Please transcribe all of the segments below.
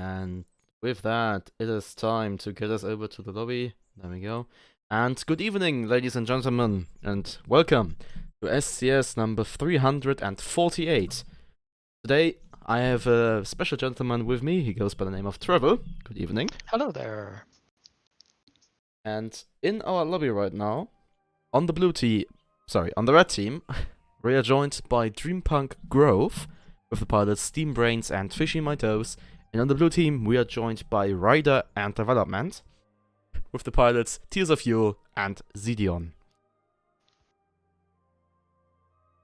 And with that, it is time to get us over to the lobby. There we go. And good evening, ladies and gentlemen, and welcome to SCS number 348. Today, I have a special gentleman with me. He goes by the name of Trevil. Good evening. Hello there. And in our lobby right now, on the red team, we are joined by Dreampunk Grove, with the pilots Steam Brains and Fishy My Toes. And on the blue team, we are joined by Ryder and Development, with the pilots Tears of Fuel and Zidion.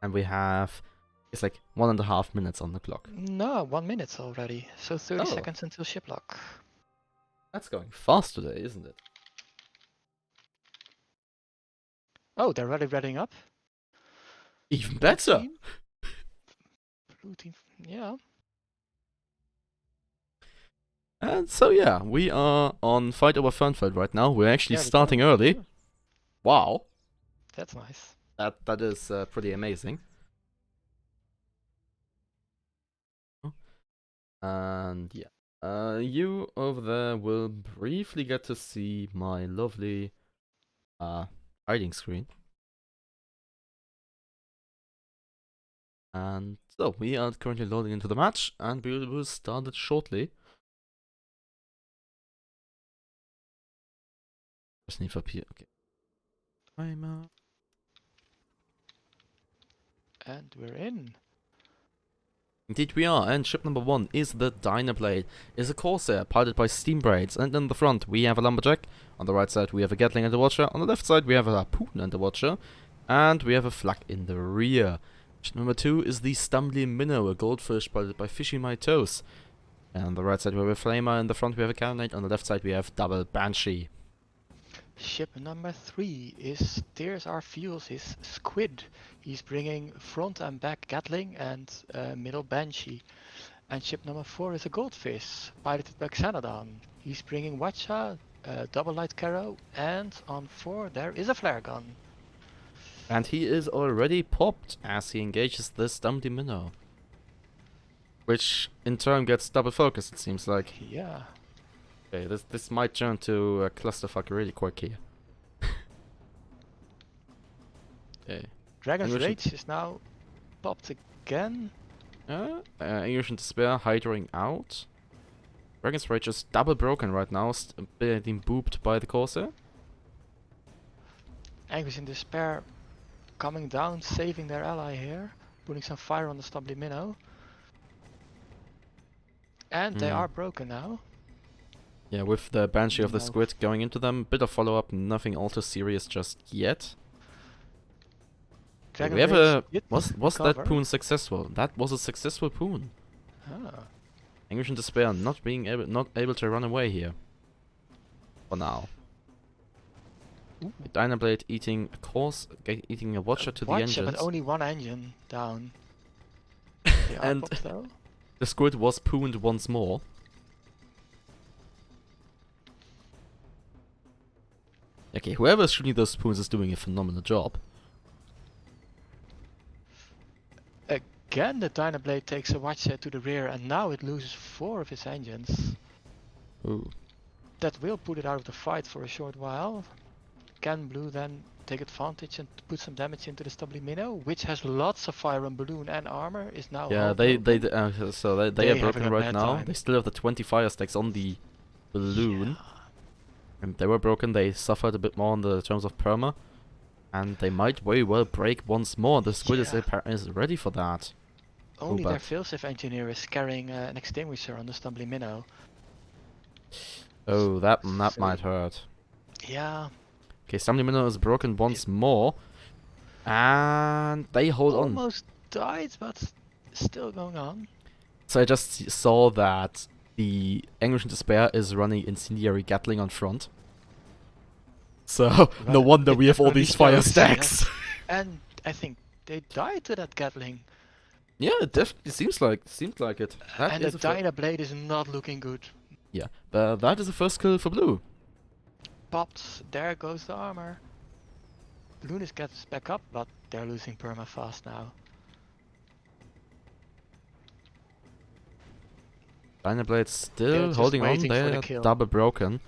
And we have, it's like 1.5 minutes on the clock. No, 1 minute already. So 30 Oh. seconds until ship lock. That's going fast today, isn't it? Oh, they're already readying up. Even better! Blue team, yeah. And so yeah, we are on Fight Over Fernfeld right now. We're actually starting early. Yeah. Wow. That's nice. That is pretty amazing. And yeah, you over there will briefly get to see my lovely hiding screen. And so we are currently loading into the match, and we will start it shortly. Just need up here. Okay. Timer. And we're in. Indeed we are, and ship number 1 is the Dynablade. It's a Corsair piloted by Steam Braids, and in the front we have a Lumberjack. On the right side we have a Gatling and a Watcher. On the left side we have a Harpoon and a Watcher. And we have a Flak in the rear. Ship number 2 is the Stumbly Minnow, a Goldfish piloted by Fishy My Toes. And on the right side we have a Flamer, in the front we have a Cannonade, on the left side we have Double Banshee. Ship number 3 is Tears Our Fuels, is Squid. He's bringing front and back Gatling and middle Banshee. And ship number 4 is a Goldfish, piloted by Xanadon. He's bringing Watcha, double light Carrow, and on 4 there is a flare gun. And he is already popped as he engages the Stumbly Minnow. Which in turn gets double focus, it seems like. Yeah. Okay, this might turn to a clusterfuck really quick here. Okay. Dragon's Rage is now popped again. English in Despair hydroing out. Dragon's Rage is double broken right now, being booped by the Corsair. Anguish in Despair coming down, saving their ally here, putting some fire on the Stumbly Minnow. And they are broken now. Yeah, with the Banshee of the Squid going into them. Bit of follow-up, nothing all too serious just yet. Dragon we have a... Was recover. that Poon successful? That was a successful Poon. Ah. English in Despair not able to run away here. For now. Dynablade eating a course, eating a Watcher to the engines. But only one engine down. They are And popped though. The Squid was pooned once more. Okay, whoever's shooting those spoons is doing a phenomenal job. Again, the Dynablade takes a Watcher to the rear, and now it loses 4 of its engines. Ooh. That will put it out of the fight for a short while. Can Blue then take advantage and put some damage into the Stumbly Minnow, which has lots of fire and balloon and armor, is now yeah, they are broken right now. Time. They still have the 20 fire stacks on the balloon. Yeah. And they were broken, they suffered a bit more in the terms of perma. And they might very well break once more. The Squid is ready for that. Only their failsafe engineer is carrying an extinguisher on the Stumbly Minnow. Oh, that might hurt. Yeah. Okay, Stumbly Minnow is broken once more. And they hold on. Almost died, but still going on. So I just saw that the Anguish in Despair is running Incendiary Gatling on front. So, no wonder we have all these fire stacks. And I think they died to that Gatling. Yeah, it definitely seems like it. And the Dynablade is not looking good. Yeah, that is the first kill for Blue. Popped, there goes the armor. Lunis gets back up, but they're losing perma fast now. Dynablade's They're still just holding on. waiting for the They're kill. double broken.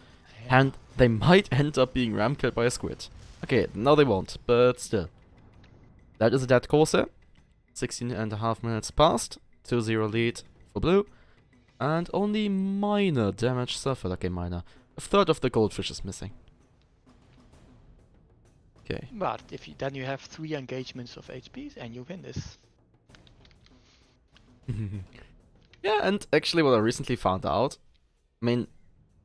Yeah. And they might end up being ram killed by a squid. Okay, no they won't, but still. That is a dead Corsair. 16.5 minutes passed. 2-0 lead for blue. And only minor damage suffered. Okay, minor. A third of the goldfish is missing. Okay. But if you, then you have 3 engagements of HPs and you win this. Yeah, and actually what I recently found out, I mean,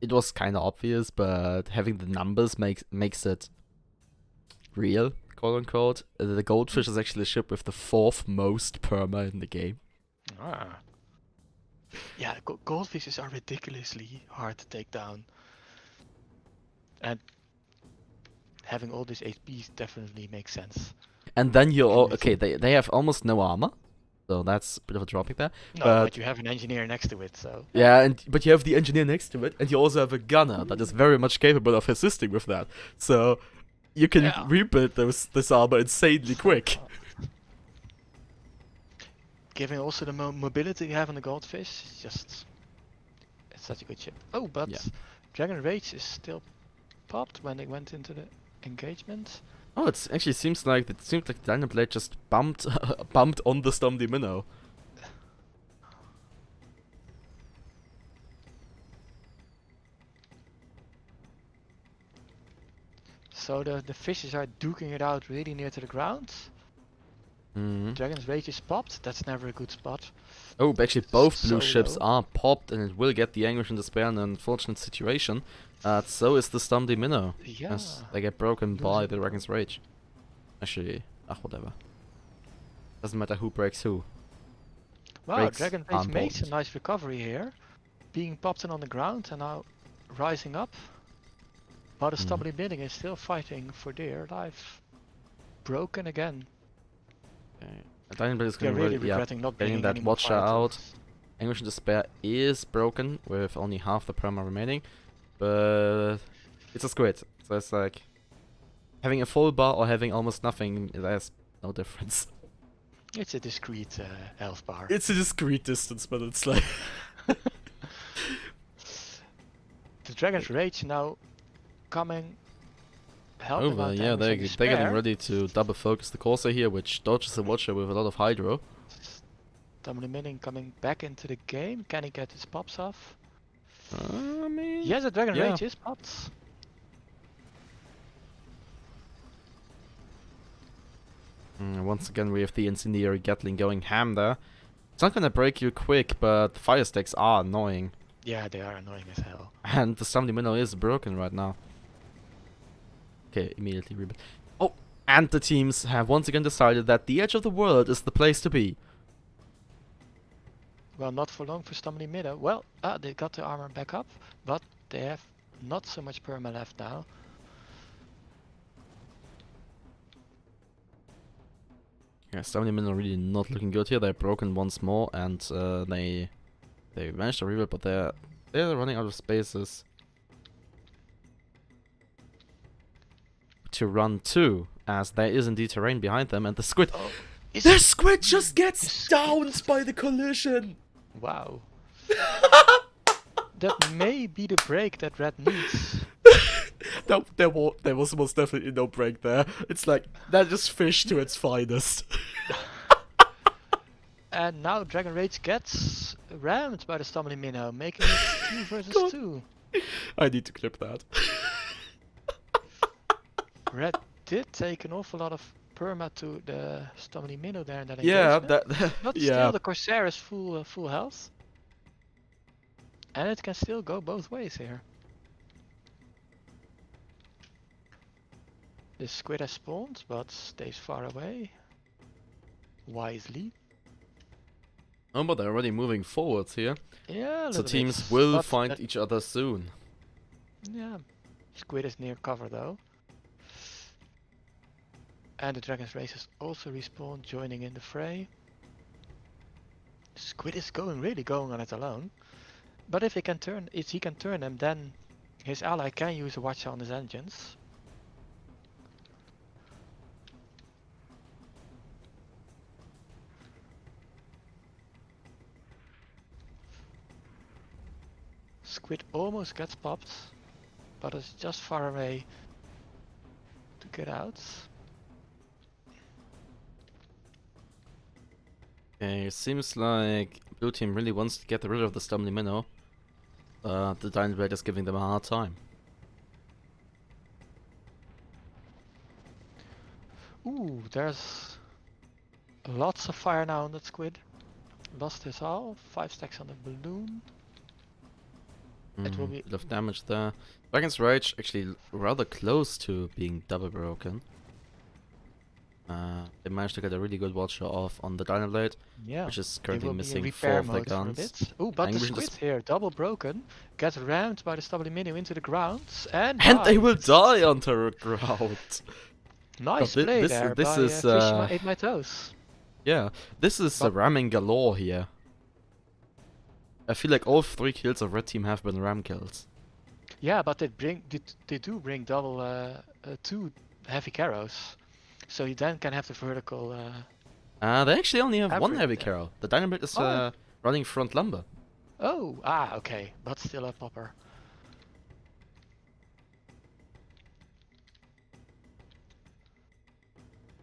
it was kind of obvious, but having the numbers makes it real, quote unquote. The goldfish is actually the ship with the 4th most perma in the game. Ah. Yeah, goldfishes are ridiculously hard to take down. And having all these HPs definitely makes sense. And then you're okay. They have almost no armor, so that's a bit of a dropping there. No, but you have an engineer next to it, so. Yeah, but you have the engineer next to it, and you also have a gunner that is very much capable of assisting with that. So you can rebuild this armor insanely quick. Given also the mobility you have on the goldfish, it's such a good ship. Oh, but Dragon Rage is still popped when they went into the engagement. Oh, it actually seems like Dynablade just bumped on the Stumdy Minnow. So the fishes are duking it out really near to the ground. Dragon's Rage is popped. That's never a good spot. Oh, but actually both blue ships are popped, and it will get the Anguish and Despair in an unfortunate situation. So is the Stumdy Minnow. Yeah. Yes, they get broken by the Dragon's Rage. Actually, whatever. Doesn't matter who breaks who. Wow, Dragon Rage makes a nice recovery here. Being popped in on the ground and now rising up. But the Stumbly Minnow is still fighting for dear life. Broken again. Dynamite is going really regretting not getting that Watcher out. Anguish and Despair is broken with only half the perma remaining. But it's a squid. So it's like having a full bar or having almost nothing, there's no difference. It's a discrete health bar. It's a discrete distance, but it's like... The Dragon's Rage now coming... Over, yeah, they're getting ready to double focus the Corsair here, which dodges the Watcher with a lot of Hydro. Stumbly Minnow coming back into the game. Can he get his pops off? I mean... Yes, the Dragon Rage is popped. Once again, we have the Incendiary Gatling going ham there. It's not gonna break you quick, but the fire stacks are annoying. Yeah, they are annoying as hell. And the Stumbly Minnow is broken right now. Okay, immediately rebuild. Oh, and the teams have once again decided that the edge of the world is the place to be. Well, not for long for Stumbly Minnow. Well, they got the armor back up, but they have not so much perma left now. Yeah, Stumbly Minnow really not looking good here. They're broken once more, and they managed to rebuild, but they're running out of spaces to run to, as there is indeed terrain behind them, and the squid... Oh, the squid just gets downed by the collision! Wow. That may be the break that Red needs. No, there was most definitely no break there. It's like, that just fish to its finest. And now Dragon Rage gets rammed by the Stumbly Minnow, making it 2 versus 2. I need to clip that. Red did take an awful lot of perma to the Stumbly Minnow there in that engagement. But still, the Corsair is full health. And it can still go both ways here. The squid has spawned, but stays far away. Wisely. Oh, but they're already moving forwards here. Yeah, so teams will find each other soon. Yeah. Squid is near cover though. And the Dragon's Race has also respawned, joining in the fray. Squid is really going on it alone. But if he can turn them, then his ally can use a Watcher on his engines. Squid almost gets popped, but it's just far away to get out. Okay, seems like blue team really wants to get rid of the Stumbley Minnow. The Dynablade is giving them a hard time. Ooh, there's lots of fire now on that squid. Lost his all. 5 stacks on the balloon. It will be Bit of damage there. Dragon's Rage actually rather close to being double broken. They managed to get a really good watcher off on the Dynablade, which is currently missing 4 of the guns. Oh, but the squid here, double broken, gets rammed by the Stumbley Minnow into the ground, and they will die on the ground! Nice play there by Fishima Ate My Toes. Yeah, this is ramming galore here. I feel like all 3 kills of red team have been ram kills. Yeah, but they do bring double 2 heavy carrows, so you then can have the vertical. They actually only have 1 heavy carrow. The Dynamite is running front lumber. Oh, okay, but still a popper.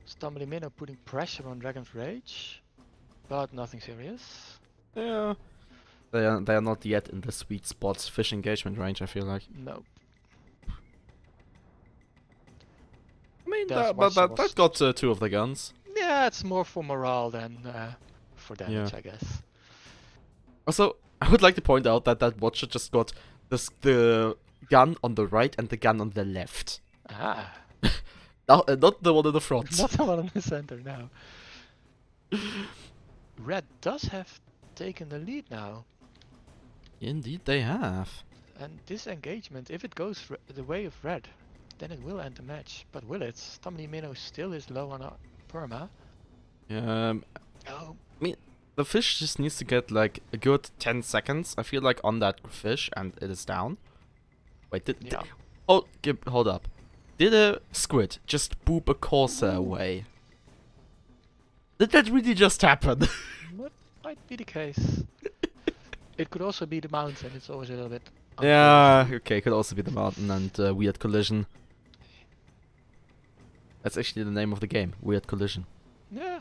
Stumbley Minnow putting pressure on Dragon's Rage, but nothing serious. Yeah. They are not yet in the sweet spot fish engagement range, I feel like. No. I mean, that got 2 of the guns. Yeah, it's more for morale than for damage, I guess. Also, I would like to point out that that watcher just got the gun on the right and the gun on the left. Not the one in the front. Not the one in the center, no. Red does have taken the lead now. Indeed they have. And this engagement, if it goes the way of red, then it will end the match. But will it? Stumbley Minnow still is low on perma. I mean, the fish just needs to get like a good 10 seconds, I feel like, on that fish, and it is down. Wait, hold up. Did a squid just boop a Corsair away? Did that really just happen? That might be the case. It could also be the mountain, it's always a little bit... Yeah, okay, could also be the mountain and Weird Collision. That's actually the name of the game, Weird Collision. Yeah.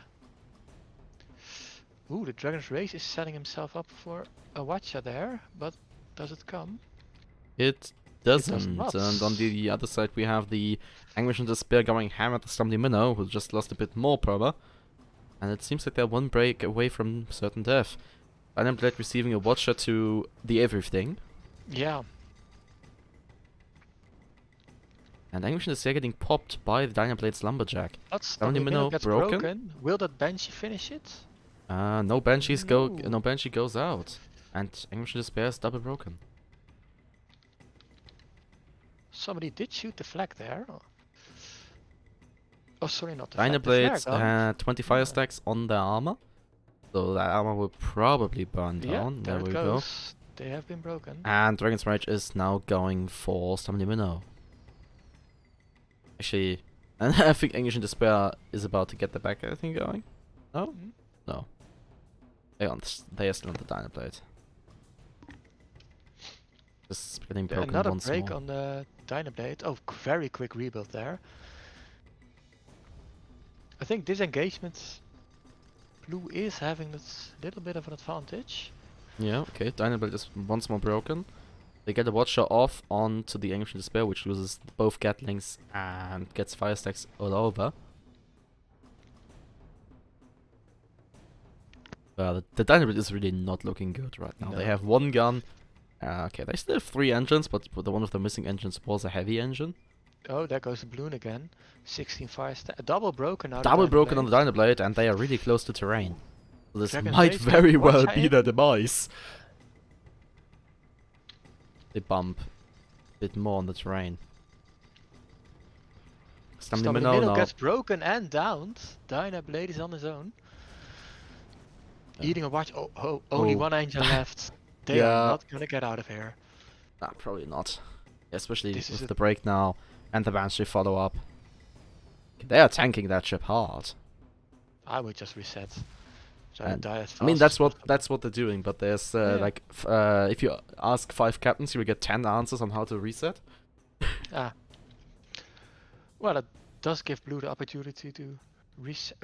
Ooh, the Dragon's Race is setting himself up for a watcher there, but does it come? It doesn't, and on the other side we have the Anguish and Despair going ham at the Stumbley Minnow, who just lost a bit more perma. And it seems like they're 1 break away from certain death. Dynamblade receiving a watcher to the everything. Yeah. And Anguish and Despair getting popped by the Dynablade's Lumberjack. Stumbley Minnow gets broken. Will that Banshee finish it? No Banshees no Banshee goes out. And Anguish and Despair is double broken. Somebody did shoot the flag there. Oh, sorry, not the Dynablades had 20 fire stacks on their armor. So that armor will probably burn down. There we go. go. They have been broken. And Dragon's Rage is now going for Stumbley Minnow. Actually, and I think Anguish and Despair is about to get the back thing going. No? No. They are still on the Dynablade. Just getting broken another once break more. on the Dynablade. Oh, very quick rebuild there. I think this engagement, blue is having this little bit of an advantage. Yeah, okay. Dynablade is once more broken. They get a watcher off onto the Anguish and Despair, which loses both Gatlings and gets fire stacks all over. The Dynablade is really not looking good right now. No. They have 1 gun. Okay, they still have 3 engines, but the one of the missing engines was a heavy engine. Oh, there goes the balloon again. 16 fire stacks. Double broken now. Double broken on the Dynablade, and they are really close to terrain. So this Dragon's might Rage very well watch be him. their demise. They bump a bit more on the terrain. Stumbley Minnow gets broken and downed. Dynablade is on his own. Eating a watch. Only 1 engine left. They are not gonna get out of here. Nah, probably not. Especially This is with the break now and the Banshee follow up. They are tanking that ship hard. I would just reset. Try to die as fast I mean, as that's possible. what they're doing. But there's Yeah. like, if you ask 5 captains, you will get 10 answers on how to reset. Ah. Well, it does give blue the opportunity to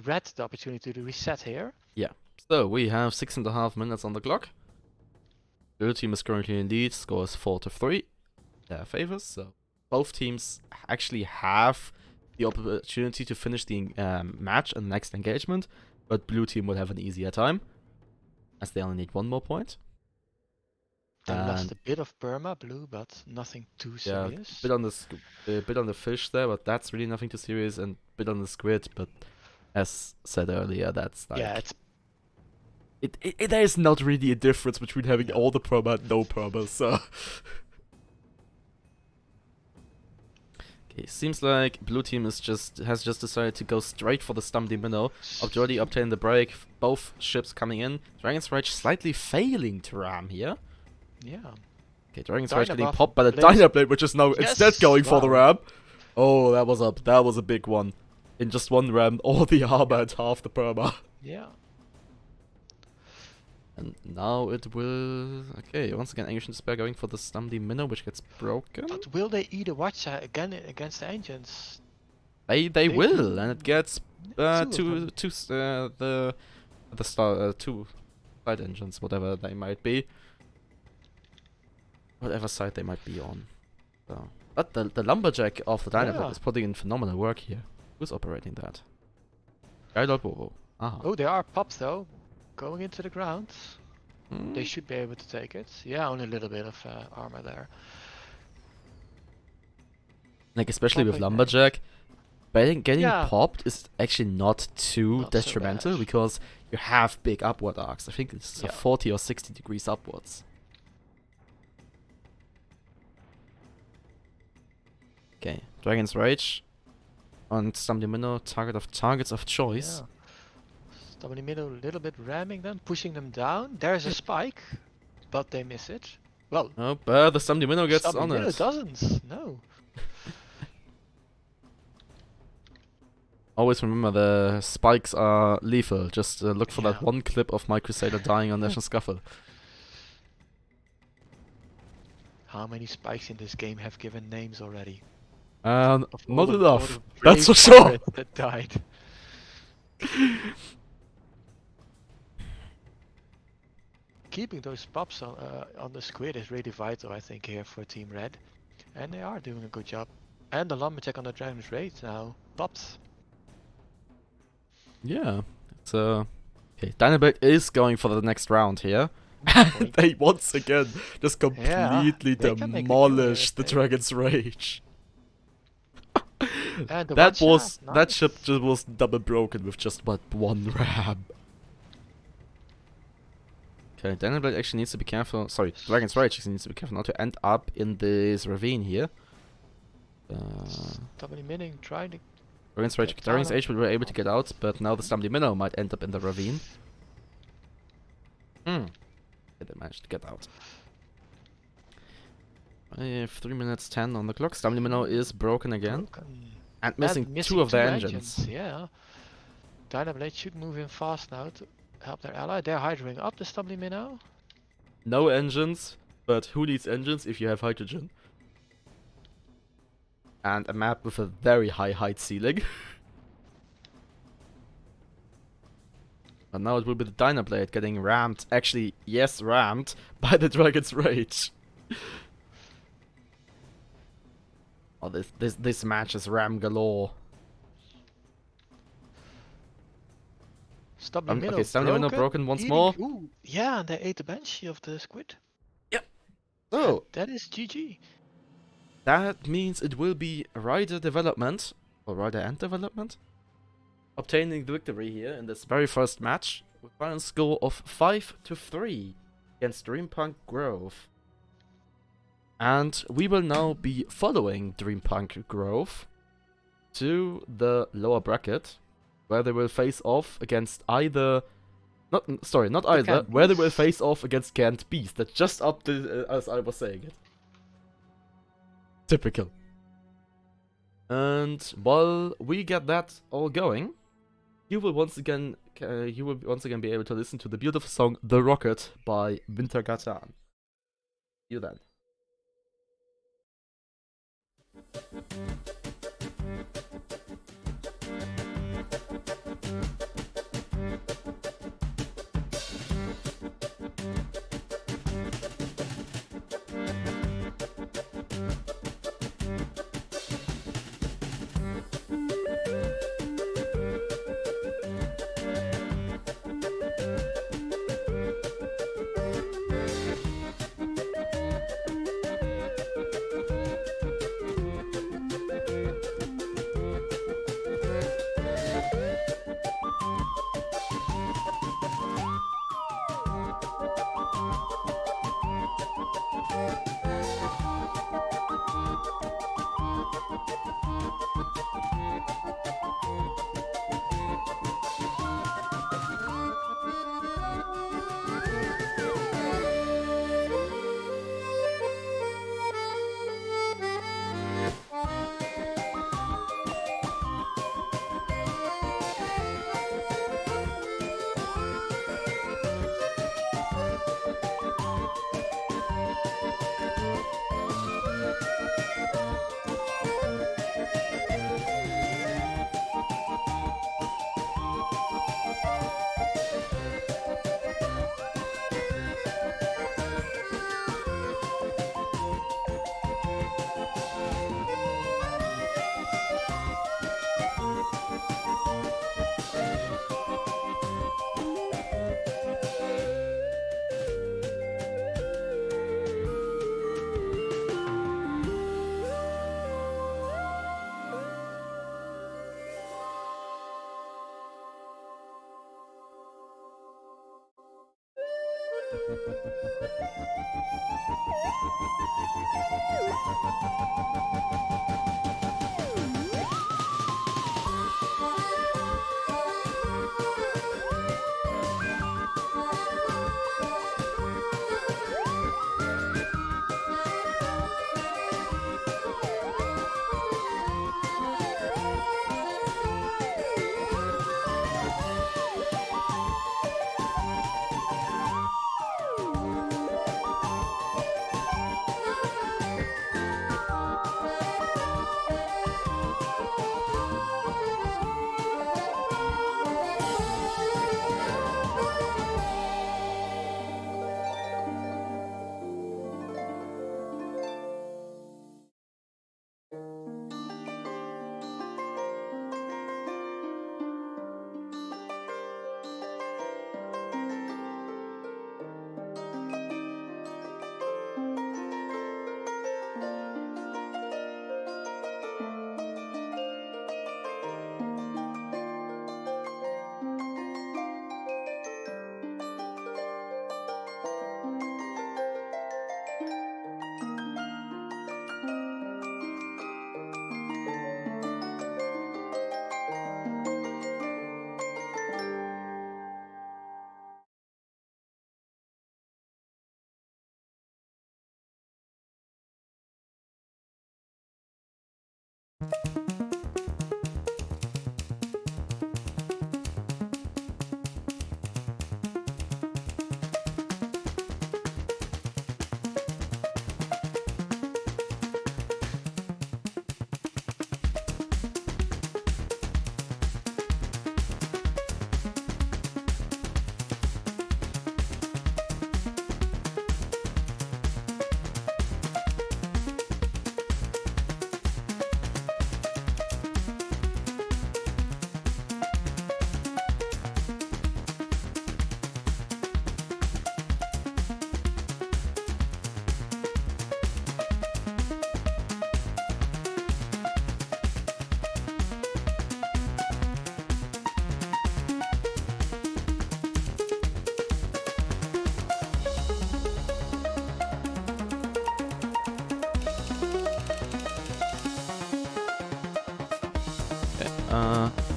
red the opportunity to reset here. Yeah. So we have 6.5 minutes on the clock. Blue team is currently in lead. Score is 4-3. Their favors. So both teams actually have the opportunity to finish the match in the next engagement, but blue team will have an easier time, as they only need 1 more point. They lost And a bit of perma, blue, but nothing too yeah, serious. bit on the fish there, but that's really nothing too serious, and bit on the squid, but as said earlier, that's like Yeah, it's there is not really a difference between having no. all the perma and no perma, so okay, seems like blue team has just decided to go straight for the Stumdy minnow. Already obtained the break, both ships coming in. Dragon's Rage slightly failing to ram here. Yeah. Okay, Dragon's Rage getting Dynabuff popped by the plays- Dynablade, which is now instead Yes! going for the Wow. ram. Oh, that was a big one. In just one ram, all the armor and half the perma. Yeah. And now it will... Okay, once again, Ancient Despair going for the Stumdy minnow, which gets broken. But will they eat a watch again against the engines? They will, and it gets Two of them. two side engines, whatever they might be, whatever side they might be on. So, but the lumberjack of the Dynablade Yeah. is putting in phenomenal work here. Who's operating that? Guy.Bobo. Ah. Oh, they are popped though. Going into the ground. Hmm. They should be able to take it. Yeah, only a little bit of armor there. Like especially with Popping lumberjack, getting Yeah. popped is actually not too Not so detrimental bad. because you have big upward arcs. I think it's Yeah. 40 or 60 degrees upwards. Okay, Dragon's Rage on Stumdy Minnow, targets of choice. Yeah. Stubborn in the middle, a little bit ramming them, pushing them down. There's a spike, but they miss it. Well, Oh, but the Stumdy Minnow gets Stubborn on Minnow it. doesn't. No. Always remember the spikes are lethal. Just look for that Yeah. one clip of my Crusader dying on National Scuffle. How many spikes in this game have given names already? And Of all not the- all enough. the That's for brave sure. pirates that died. Keeping those pops on the squid is really vital, I think, here for Team Red. And they are doing a good job. And the lumberjack on the Dragon's Rage now pops. Yeah. It's okay. Dynablade is going for the next round here. Point. They once again just Yeah, completely they can make a demolish the mistake. Dragon's Rage. And the That watch was out, that nice. ship just was double broken with just but one ram. Okay, Dynablade actually needs to be careful. Sorry, Dragon's Rage actually needs to be careful not to end up in this ravine here. Stubborn Minning trying to Dragon's Rage, Get Dragon's down. Age were able to get out, but now the Stumdy Minnow might end up in the ravine. Okay, they managed to get out. I have 3 minutes 10 on the clock. Stumdy Minnow is broken again. broken. And And missing two of their two engines. Yeah. Dynablade should move in fast now to help their ally. They're hydroing up the Stubborn Minnow. No engines, but who needs engines if you have hydrogen? And a map with a very high height ceiling. And now it will be the Dynablade getting rammed. Actually, yes, rammed by the Dragon's Rage. Oh, this match is ram galore. Stubborn Minnow Okay, Stumdy Minnow broken once eating- more. Ooh, yeah, and they ate the Banshee of the squid. So, That is GG. that means it will be Rider Development, or Rider and Development, obtaining the victory here in this very first match with a final score of 5-3 against Dreampunk Grove. And we will now be following Dreampunk Grove to the lower bracket, where they will face off against either... not either, Canned where they will Beast. face off against Canned Beast. That's just up to, as I was saying it. Typical. And while we get that all going, you will once again you will once again be able to listen to the beautiful song "The Rocket" by Wintergatan. See you then.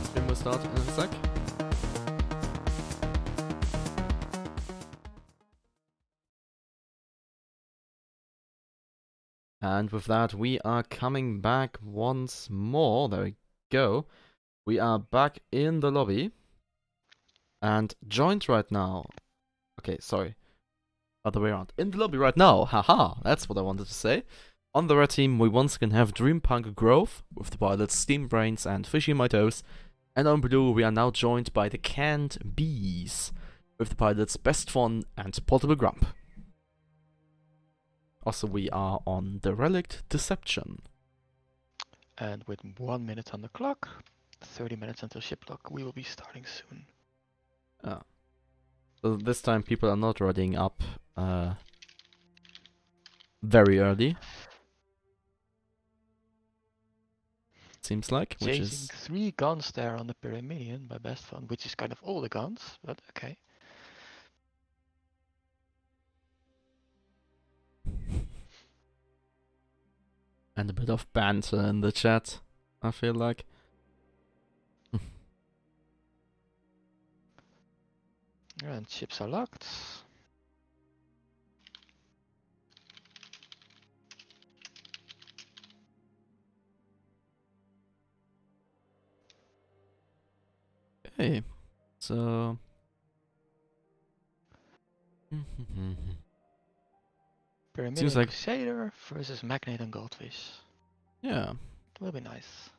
Stream will start in a sec. And with that, we are coming back once more. There we go. We are back in the lobby. And joined right now. Okay, sorry. Other way around. In the lobby right now. Haha, that's what I wanted to say. On the red team, we once again have Dreampunk Grove with the pilots Steam Brains and Fishy My Toes. And on blue, we are now joined by the Canned Bees with the pilots Best Fun and Portable Grump. Also, we are on the Relict Deception. And with 1 minute on the clock, 30 minutes until ship lock, we will be starting soon. So this time people are not running up very early. Seems like, which Chasing is 3 guns there on the Pyramidion by Best Fun, which is kind of all the guns, but okay. and a bit of banter in the chat, I feel like. And ships are locked. Okay, so Pyramidion like- Crusader versus Magnate and Goldfish. yeah. It will be nice.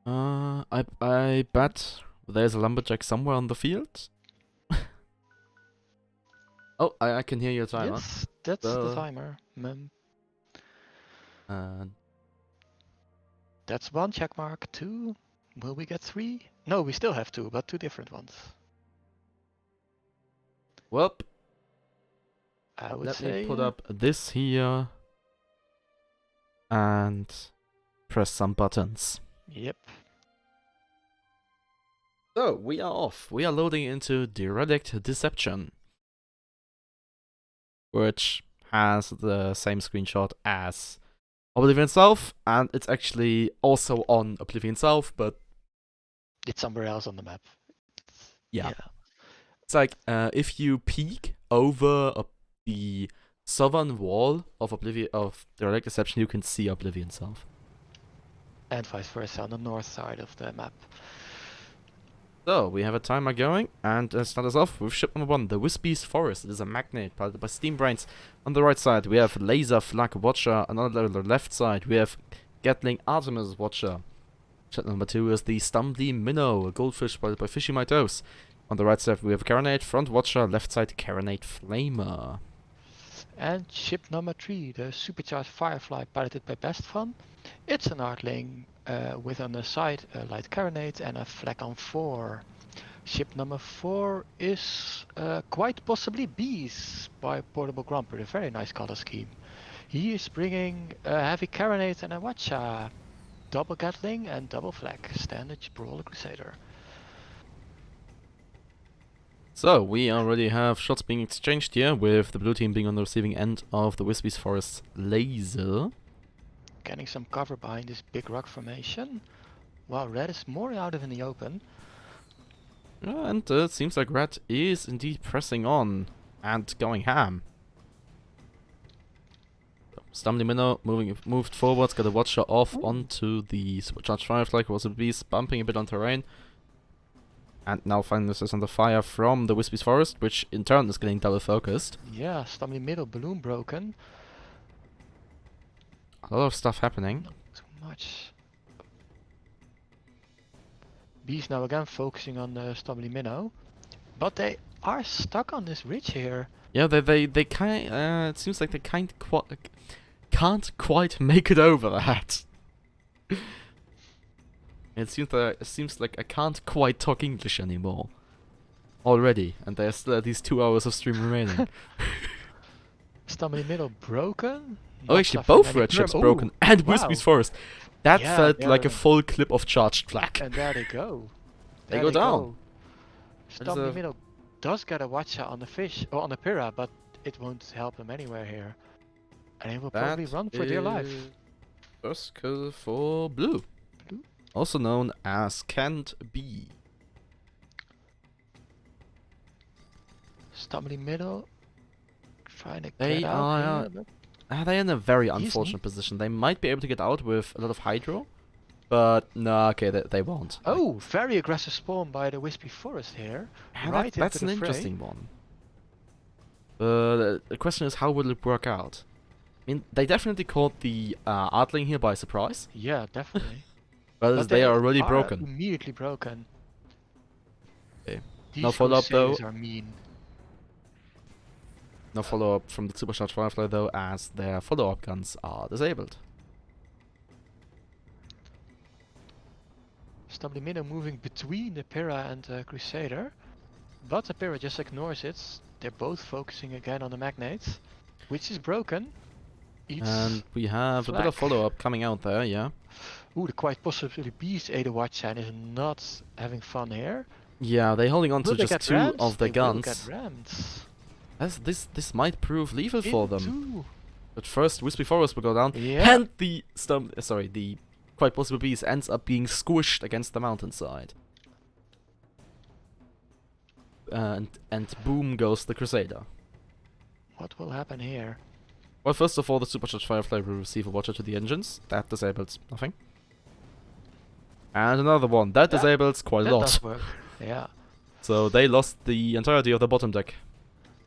I bet there's a lumberjack somewhere on the field. Oh, I can hear your timer. Yes, that's the timer. That's 1 check mark. 2. Will we get 3? No, we still have 2, but 2 different ones. Well, I would let say. me put up this here and press some buttons. Yep. So, we are off. We are loading into the Relict Deception, which has the same screenshot as Oblivion South, and it's actually also on Oblivion South, but It's somewhere else on the map. yeah. It's like if you peek over the southern wall of the Relic Deception, you can see Oblivion South. And vice versa on the north side of the map. So, we have a timer going, and start us off with ship number 1, the Wispy's Forest. It is a magnet piloted by Steam Brains. On the right side, we have Laser Flag Watcher, and on the left side, we have Gatling Artemis Watcher. Ship number 2 is the Stumbly Minnow, a goldfish piloted by Fishy My Toes. On the right side, we have Caronate Front Watcher, left side, Caronate Flamer. And ship number 3, the Supercharged Firefly piloted by Best Fun. It's an Artling with on the side a light Caronate and a flag on 4. Ship number 4 is quite possibly Bees by Portable Grump with a very nice color scheme. He is bringing a heavy Caronate and a Watcha. Double Gatling and double flag. Standard Brawler Crusader. So, we already have shots being exchanged here, with the blue team being on the receiving end of the Wispy's Forest laser. Getting some cover behind this big rock formation, while red is more out in the open. And it seems like red is indeed pressing on and going ham. Stumbly Minnow moved forwards, got a Watcher off onto the Supercharged Firefly, was a beast, bumping a bit on terrain. And now finding this under fire from the Wispy's Forest, which in turn is getting double focused. Yeah, Stumbly Middle balloon broken. A lot of stuff happening. Not too much. Bees now again focusing on the Stumbly Minnow. But they are stuck on this ridge here. Yeah, they kind it seems like they can't quite make it over that. It seems like I can't quite talk English anymore. Already, and there's still at least 2 hours of stream remaining. Stumbly Middle broken. Oh, Not actually, suffering both any red ships Ooh, broken, and wow. Wispy's Forest. That Yeah, felt like a they're- full clip of charged flak. And there they go. They There go down. Stumbly a- Middle does get a Watcha on the fish, or on the Pyrrha, but it won't help them anywhere here. And he will probably run for dear life. First kill for blue. Blue. Also known as Can't Be. Stumbly Middle trying to They get out are- here, but They're in a very He's unfortunate position. They might be able to get out with a lot of Hydro. But no, okay, they won't. Oh, very aggressive spawn by the Wispy Forest here. And Right that's into an the fray. interesting one. The question is, how will it work out? I mean, they definitely caught the Adling here by surprise. Yeah, definitely. But they are already are broken. immediately broken. Okay. These No follow-up though. Crusaders are mean. No follow-up from the Supercharged Firefly though, as their follow-up guns are disabled. Stablimino moving between the Pyrrha and the Crusader. But the Pyrrha just ignores it. They're both focusing again on the Magnates. Which is broken. Eats And we have a bit of flak. follow-up coming out there, yeah. Ooh, the quite possibly Beast Ada Watchan is not having fun here. Yeah, they're holding on Will to they just get 2 rammed? of their They will guns. get rammed. This might prove lethal for them. Into- But first, Wispy Forest will go down, Yeah. and the the quite possible beast ends up being squished against the mountainside. And boom goes the Crusader. What will happen here? Well, first of all, the Supercharged Firefly will receive a watcher to the engines. That disables nothing. And another one. That Yeah, disables quite a That lot. does work. Yeah. So they lost the entirety of the bottom deck.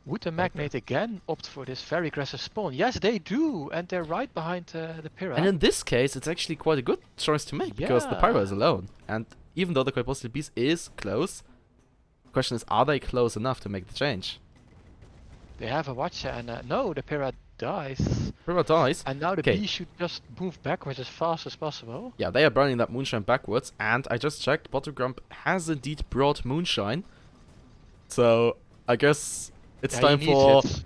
Would the Magnate again opt for this very aggressive spawn? Yes, they do, and they're right behind the Pyrrha. And in this case, it's actually quite a good choice to make, because the Pyro Yeah. is alone. And even though the quite possible beast is close, the question is, are they close enough to make the change? They have a watcher, and no, the Pyrrha dies. Pyro dies. And now the Okay. bee should just move backwards as fast as possible. Yeah, they are burning that moonshine backwards, and I just checked, Bottom Grump has indeed brought moonshine. So, I guess it's Yeah, time he needs for... it.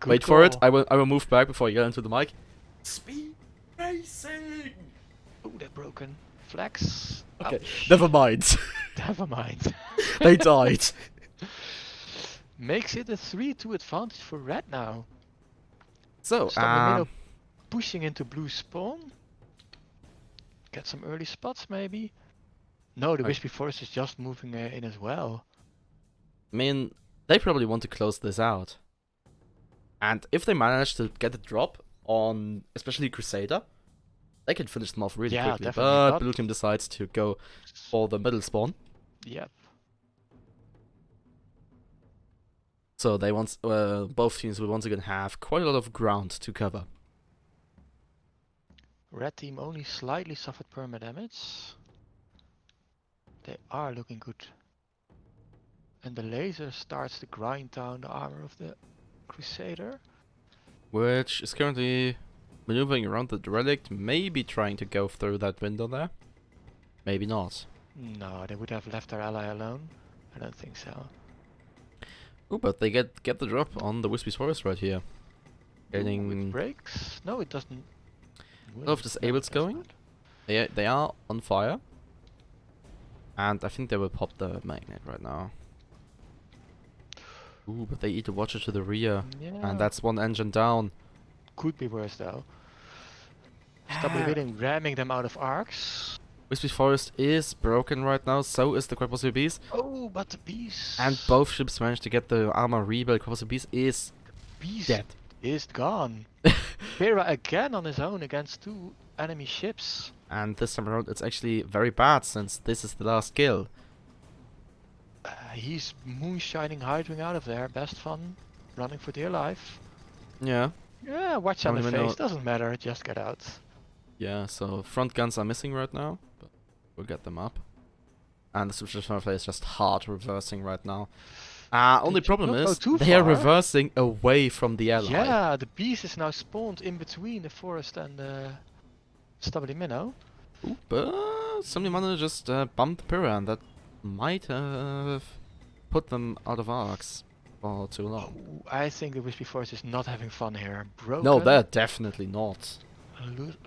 Good Wait for it, call. I will move back before I get into the mic. Speed racing! Oh, they're broken. Flags. Okay, Ouch. never mind. Never mind. They died. Makes it a 3-2 advantage for red now. So, Stablimino pushing into blue spawn. Get some early spots maybe. No, the Okay. Wispy Forest is just moving in as well. I mean, they probably want to close this out. And if they manage to get a drop on, especially Crusader, they can finish them off really Yeah, quickly. definitely, But but- Blue Team decides to go for the middle spawn. Yep. So they want, both teams will once again have quite a lot of ground to cover. Red team only slightly suffered perma damage. They are looking good. And the laser starts to grind down the armor of the Crusader. Which is currently maneuvering around the relic, maybe trying to go through that window there. Maybe not. No, they would have left their ally alone. I don't think so. Ooh, but they get the drop on the Wispy's Forest right here. Ooh, Getting it breaks? No, it doesn't. a lot of disableds going. They are on fire. And I think they will pop the magnet right now. Ooh, but they eat the watcher to the rear. Yeah, And that's one engine down. could be worse though. Stability ramming them out of arcs. Wispy's Forest is broken right now, so is the Quadpossum Beast. Oh, but the beast. And both ships managed to get the armor rebuilt. Quadpossum Beast is beast dead. is gone. Pyrrha again on his own against 2 enemy ships. And this time around, it's actually very bad, since this is the last kill. He's moonshining, hiding out of there. Best fun, running for dear life. Yeah. Yeah, watch on Don't the even know- face. Doesn't matter. Just get out. Yeah, so front guns are missing right now, but we'll get them up. And the Super Firefly is just hard reversing right now. Only Did you problem not go is, too they are far? reversing away from the ally. Yeah, the beast is now spawned in between the forest and the Stabili Minnow. Ooh, but somebody managed to just bump the Pyrrha, and that might have put them out of arcs for too long. Oh, I think the Wispy Forest is not having fun here. Broken. No, they're definitely not.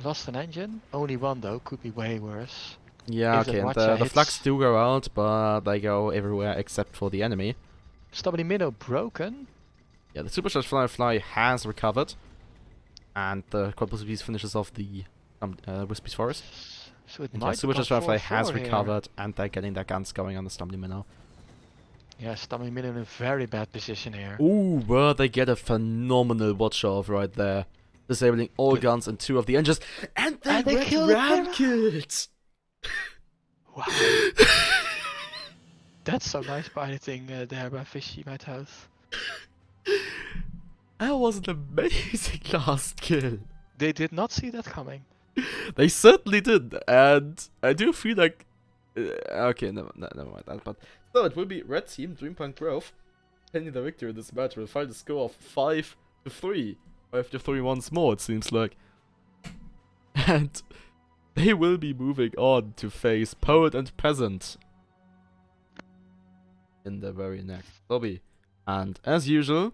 Lost an engine. Only one though. Could be way worse. Yeah, If the okay, and Watcher the flags hits- do go out, but they go everywhere except for the enemy. Stabili Minnow broken. Yeah, the Supercharged Firefly has recovered, and the Quadpossum Beast finishes off the Wispy's Forest. So it And might yeah, Supercharged become Firefly has 4-4 here. recovered, and they're getting their guns going on the Stumbly Minnow. Yeah, Stabili Minnow in a very bad position here. Ooh, but they get a phenomenal watch off right there. Disabling all Good. guns and 2 of the engines, and they And they get kill the ram Pyrrha. killed! Wow. That's some nice piloting there by Fishy Madhouse. That was an amazing last kill. They did not see that coming. They certainly did, and I do feel like... okay, never mind that, but... So it will be Red Team, Dreampunk Grove, pending the victory in this match will find a score of 5-3. 5-3 once more, it seems like. And they will be moving on to face Poet and Peasant in the very next lobby. And as usual,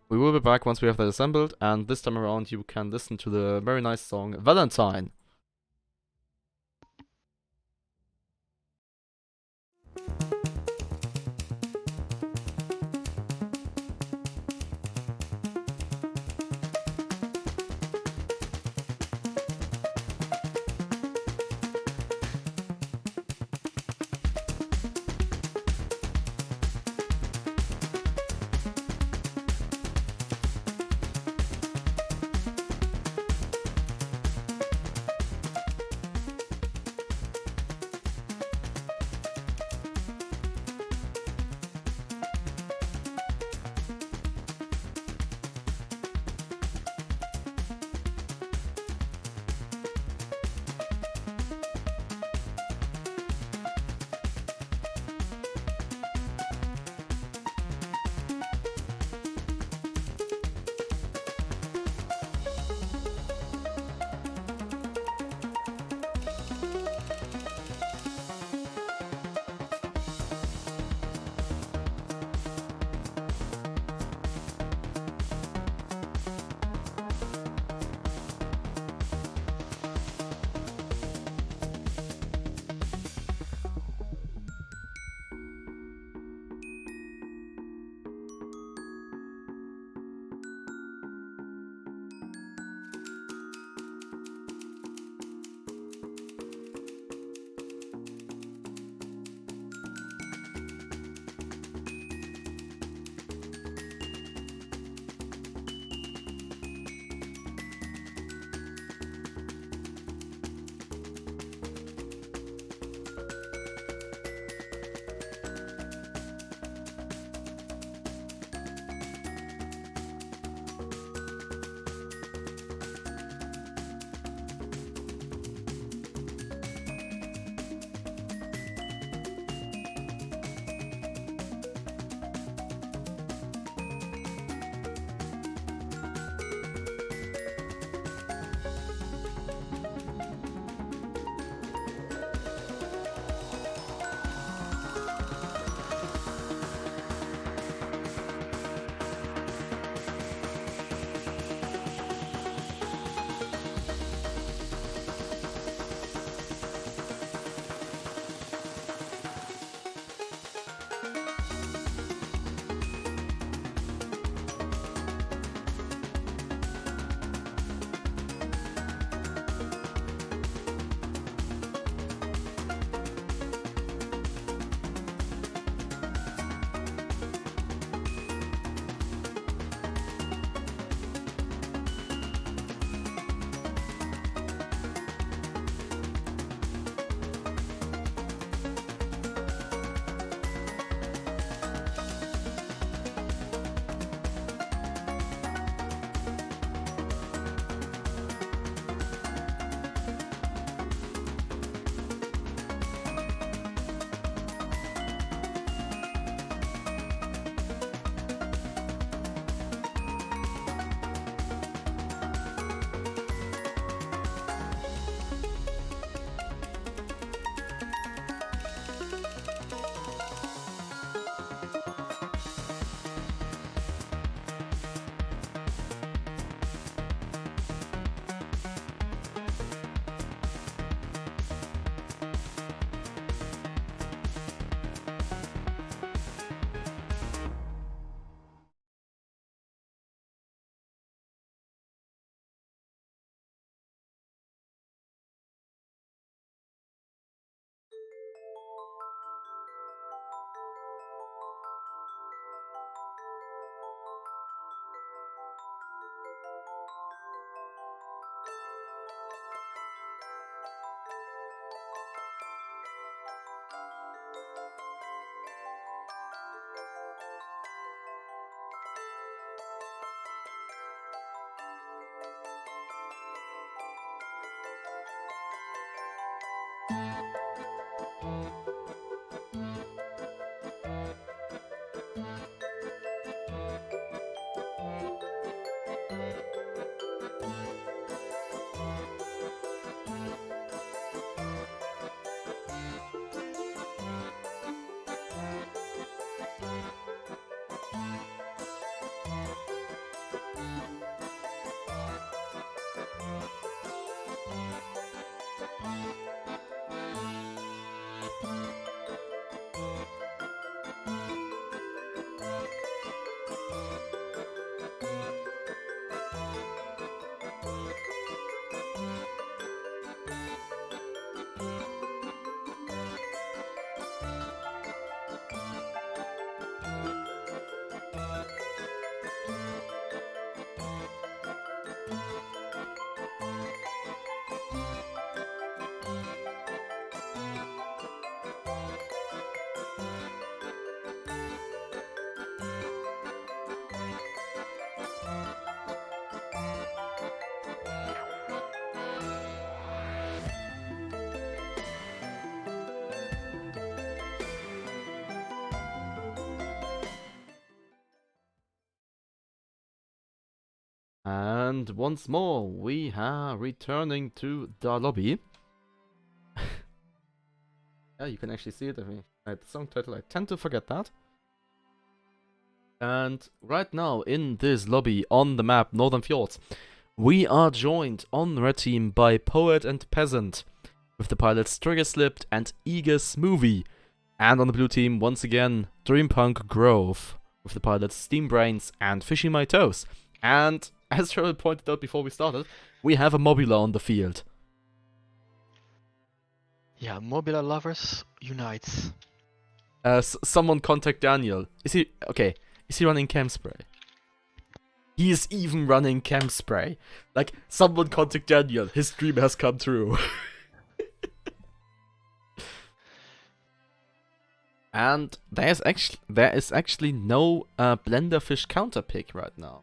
we will be back once we have that assembled, and this time around you can listen to the very nice song Valentine. And once more, we are returning to the lobby. Yeah, you can actually see it. I mean, the song title, I tend to forget that. And right now, in this lobby on the map, Northern Fjords, we are joined on the red team by Poet and Peasant, with the pilots Trigger Slipped and Eager Smoothie. And on the blue team, once again, Dreampunk Grove, with the pilots Steam Brains and Fishy My Toes. And as Trevil pointed out before we started, we have a Mobula on the field. Yeah, Mobula lovers unite. Someone contact Daniel. Is he okay? Is he running Chem Spray? He is even running Chem Spray. Like, someone contact Daniel. His dream has come true. And there is actually no Blenderfish counter pick right now.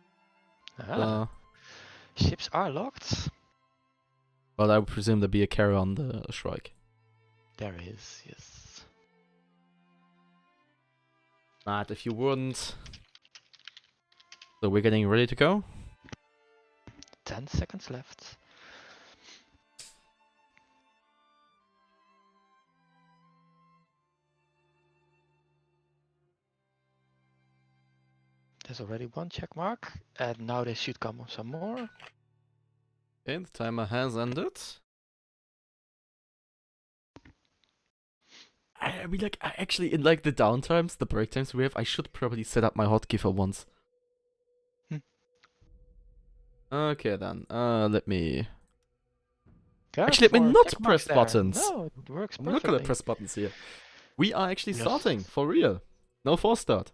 Ships are locked. Well, I would presume there'd be a carrier on the Shrike. There is, yes. But if you wouldn't... So we're getting ready to go? 10 seconds left. There's already one check mark, and now there should come some more. Okay, the timer has ended. I mean, like, actually, in like the downtimes, the break times we have, I should probably set up my hotkey for once. Okay then, let me... Actually, let me not press buttons! No, it works I'm perfectly. not gonna press buttons here. We are actually Yes. starting, for real. No force start.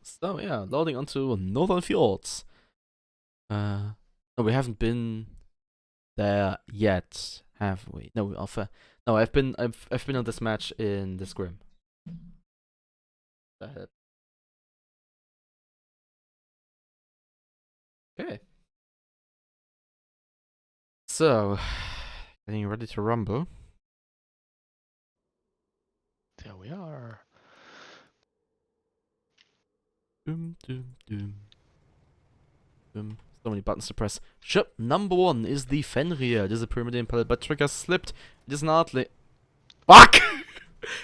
So yeah, loading onto Northern Fjords. No, we haven't been there yet, have we? No, no, I've been on this match in the scrim. Okay. So, getting ready to rumble. There we are. Doom, doom, doom. Doom. So many buttons to press. Ship number 1 is the Fenrir. It is a Pyramidine pilot, but Trigger Slipped. It is an Artling. Fuck!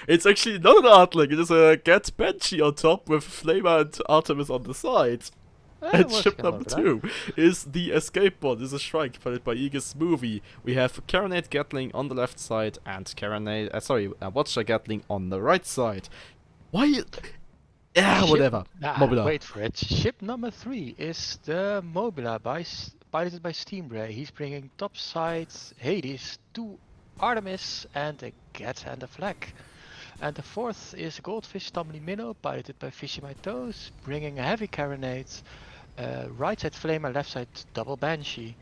It's actually not an Artling. It is a Get Banshee on top with Flamer and Artemis on the side. And ship number 2 is the Escape Pod. It is a Shrike piloted by Eager Smoothie. We have Caronate Gatling on the left side and Watcher Gatling on the right side. Why? Yeah, whatever. Mobula. Wait for it. Ship number 3 is the Mobula piloted by Steambray. He's bringing topside Hades, 2 Artemis, and a Get and a Flag. And the 4th is Goldfish Tumbly Minnow, piloted by Fishy My Toes, bringing a heavy Caronate, right side Flamer, left side double Banshee.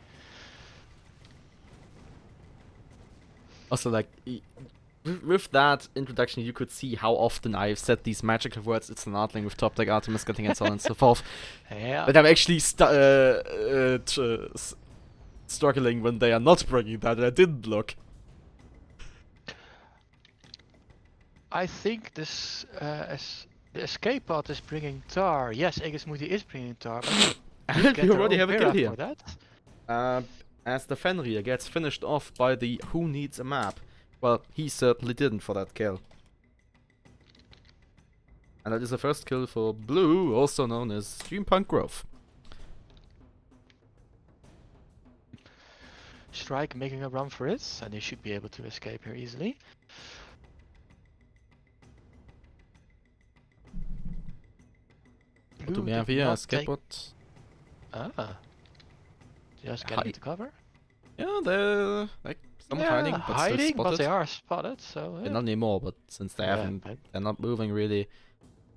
Also, like, with that introduction, you could see how often I've said these magical words. It's an Artling with top deck Artemis getting and so on and so forth. Yeah. But I'm actually struggling when they are not bringing that, and I didn't look. I think this the escape pod is bringing Tar. Yes, Aegis Moody is bringing Tar. But And we already have a kill here. For that. As the Fenrir gets finished off by the Who Needs a Map. Well, he certainly didn't for that kill. And that is the first kill for Blue, also known as Dreampunk Grove. Strike making a run for it, and he should be able to escape here easily. What do we have here? Escape pod. Just getting into cover. Yeah, they're like some hiding, but hiding, still spotted. but they are spotted. So Not anymore, but since they they're not moving really.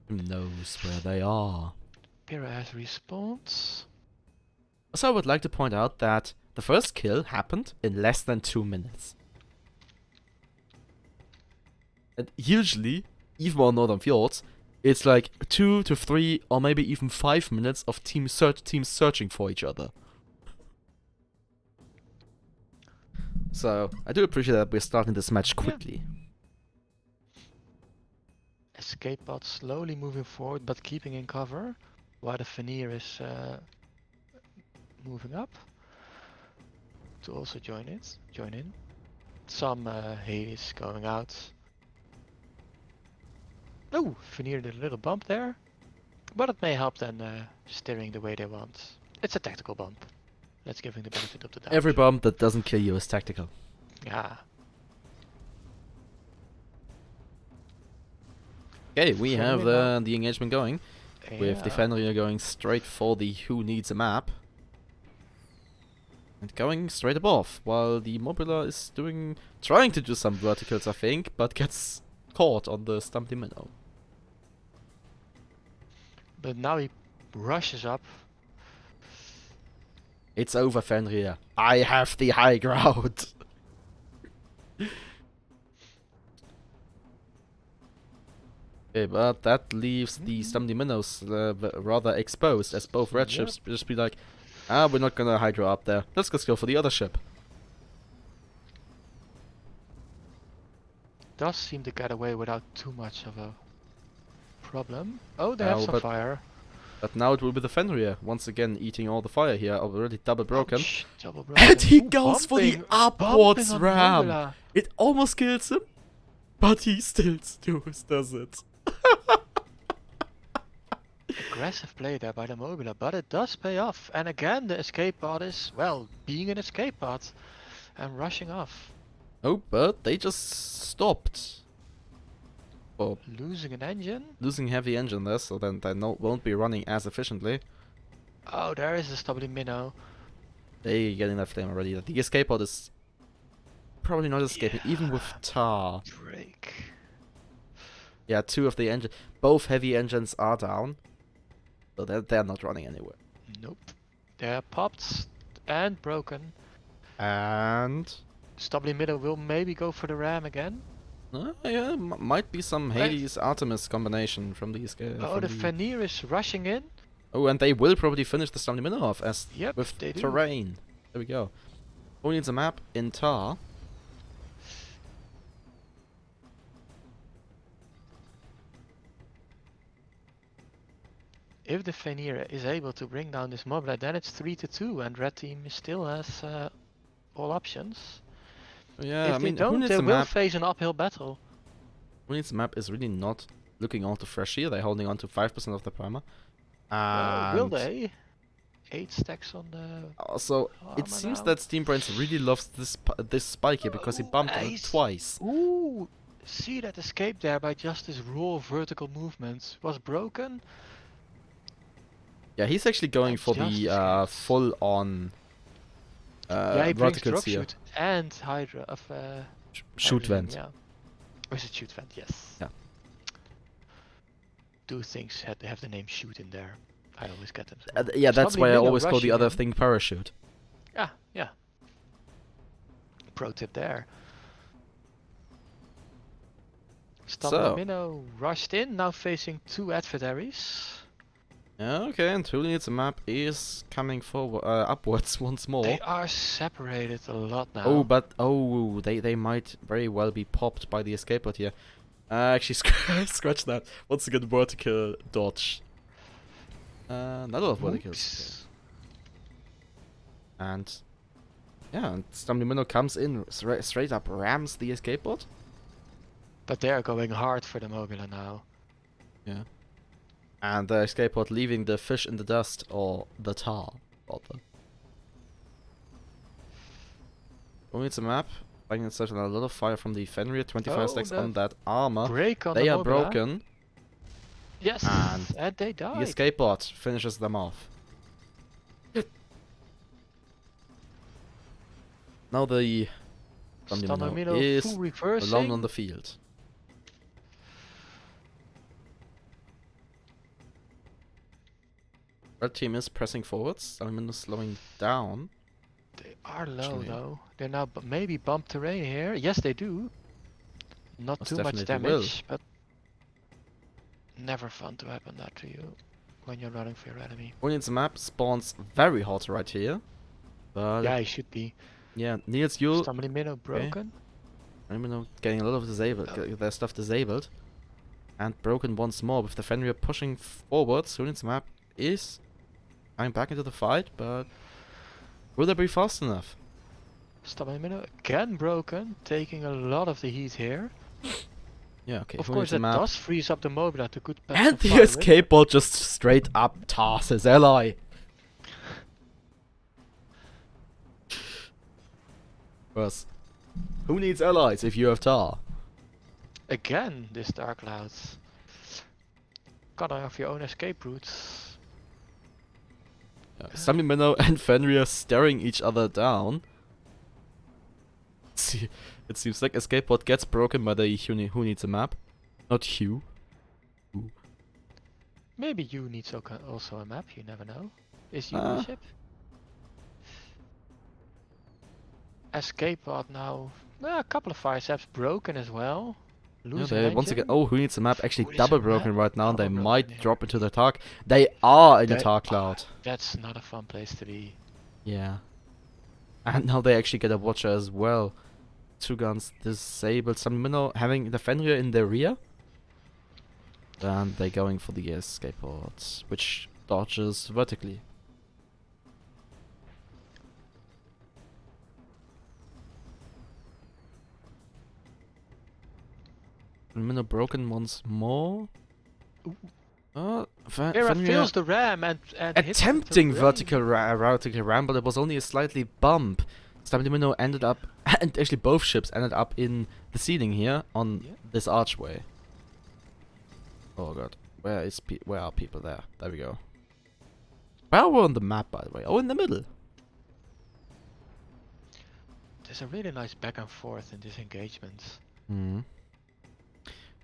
Who knows where they are? Pyrrha has respawned. Also, I would like to point out that the first kill happened in less than 2 minutes. And usually, even on Northern Fjords, it's like 2 to 3 or maybe even 5 minutes of teams searching for each other. So, I do appreciate that we're starting this match quickly. Escape pod slowly moving forward, but keeping in cover. while the Veneer is moving up to also join in. Some Hades going out. Oh, Veneer did a little bump there, but it may help them steering the way they want. It's a tactical bump. Let's give him the benefit of the doubt. Every bump that doesn't kill you is tactical. Yeah. Okay, we have the engagement going. With the Yeah. Fenrir going straight for the who needs a map. And going straight above, while the Mobula is trying to do some verticals, I think, but gets caught on the Stumpy Minnow. But now he rushes up. It's over, Fenrir. I have the high ground. Okay, but that leaves the Stumpy Minnows rather exposed, as both red ships just be like, we're not gonna hydro up there. Let's just go for the other ship. Does seem to get away without too much of a problem. Oh, they have some fire. But now it will be the Fenrir once again eating all the fire here, already double broken. Ouch, double broken. And he Ooh, goes for the bumping upwards on ram. Mobula. It almost kills him, but he still does it. Aggressive play there by the Mobula, but it does pay off. And again, the escape pod is, well, being an escape pod and rushing off. Oh, but they just stopped. Oh, Losing an engine. losing heavy engine there, so then they won't be running as efficiently. Oh, there is a stubborn minnow. They getting that flame already. The escape pod is probably not escaping, even with tar. Break. Yeah, two of the engine, both heavy engines are down, so they're not running anywhere. Nope. They're popped and broken. And Stubbly Minnow will maybe go for the ram again. yeah, might be some Hades Artemis combination from these guys. Oh, the Veneer is rushing in. Oh, and they will probably finish the Stumpy Minnow off as Yep, with they do. terrain. There we go. Who needs a map in tar? If the Veneer is able to bring down this Mobula, then it's 3-2, and red team still has all options. Yeah, If I mean, they who don't, needs they a will map? face an uphill battle. Who needs a map is really not looking all too fresh here. They're holding on to 5% of the primer. And Will they? 8 stacks on the... also, it armor seems now. that Steambrains really loves this spike here because he bumped on it Nice. twice. Ooh! See that escape there by just this raw vertical movement. Was broken. Yeah, he's actually going That's for just the escaped. full-on Yeah, he brings verticals drop here. shoot and Hydra of Shoot hydrogen, vent. Yeah. Or is it shoot vent? Yes. Yeah. Do things have the name shoot in there. I always get them. Yeah, that's Stubbly why I Minnow always call the rushing other in. thing parachute. Yeah. Pro tip there. So. Stubbly Minnow rushed in, now facing 2 adversaries. Yeah, okay, and who needs a map is coming forward, upwards once more. They are separated a lot now. Oh, but they might very well be popped by the escape pod here. Actually, scratch that. Once again, vertical dodge. Not a lot of verticals. Oops. And yeah, and Stumpy Minnow comes in straight up, rams the escape pod. But they are going hard for the Mobula now. Yeah. And the escape pod leaving the fish in the dust, or the tar, rather. Who needs a map? Finding itself in a lot of fire from the Fenrir, 25 stacks on that armor. Break on They the are Mobula. broken. Yes, And they The died. escape pod finishes them off. Now the Stumpy Minnow Minnow is full reversing. alone on the field. Red team is pressing forwards. Stumpy Minnow slowing down. They are low Actually. though. They're now maybe bump terrain here. Yes, they do. Not Most too much definitely will. damage, but never fun to happen that to you when you're running for your enemy. Who needs a map spawns very hot right here. But Yeah, he should be. yeah, Niels, you Somebody Minnow broken. Stumpy Minnow getting a lot of their stuff disabled. And broken once more with the Fenrir pushing forwards. Who needs a map? is coming back into the fight, but will they be fast enough? Stamina again broken, taking a lot of the heat here. Yeah, okay. Of Who course, needs a that map? does freeze up the mobile to good put And some the fire in. escape bot just straight up tars his ally. Plus, who needs allies if you have tar? Again, this Dark Clouds. Gotta have your own escape routes. Sammy Minnow and Fenrir staring each other down. See, it seems like escape bot gets broken by the who needs a map, not Hugh. Maybe you needs also a map, you never know. Is you a ship? Escape pod now. A couple of fire saps broken as well. Yeah, Losing they once engine. again. Oh, who needs a map? Actually, Who needs double a broken map? right now. They Double broken might here. drop into the Tark. They are in the They Tark are. cloud. That's not a fun place to be. Yeah. And now they actually get a Watcher as well. 2 guns disabled. Some Minnow having the Fenrir in their rear. And they're going for the escape pods, which dodges vertically. Minnow broken once more. Era fills the ram and hits attempting the vertical ram, but it was only a slightly bump. Stamina ended up, and actually both ships ended up in the ceiling here on this archway. Oh god, where are people there? There we go. Where are we on the map, by the way? Oh, in the middle. There's a really nice back and forth in these engagements. Hmm.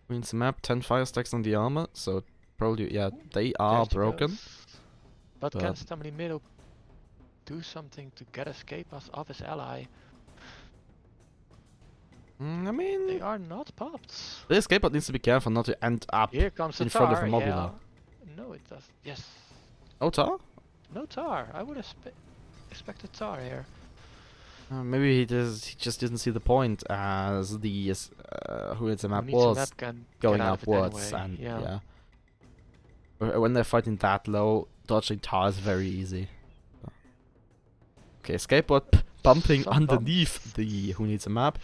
Means map 10 fire stacks on the armor, so probably they are broken. But can somebody middle do something to get escape off his ally? I mean, they are not popped. The escape pod needs to be careful not to end up Here comes the in tar. front of the mobula. Yeah. No, it does. Yes. Oh, tar? No tar. I would expect a tar here. Maybe he just didn't see the point as the who needs a map was going upwards, and yeah. When they're fighting that low, dodging tar is very easy. Okay, skateboard bumping Some underneath bumps. the who needs a map,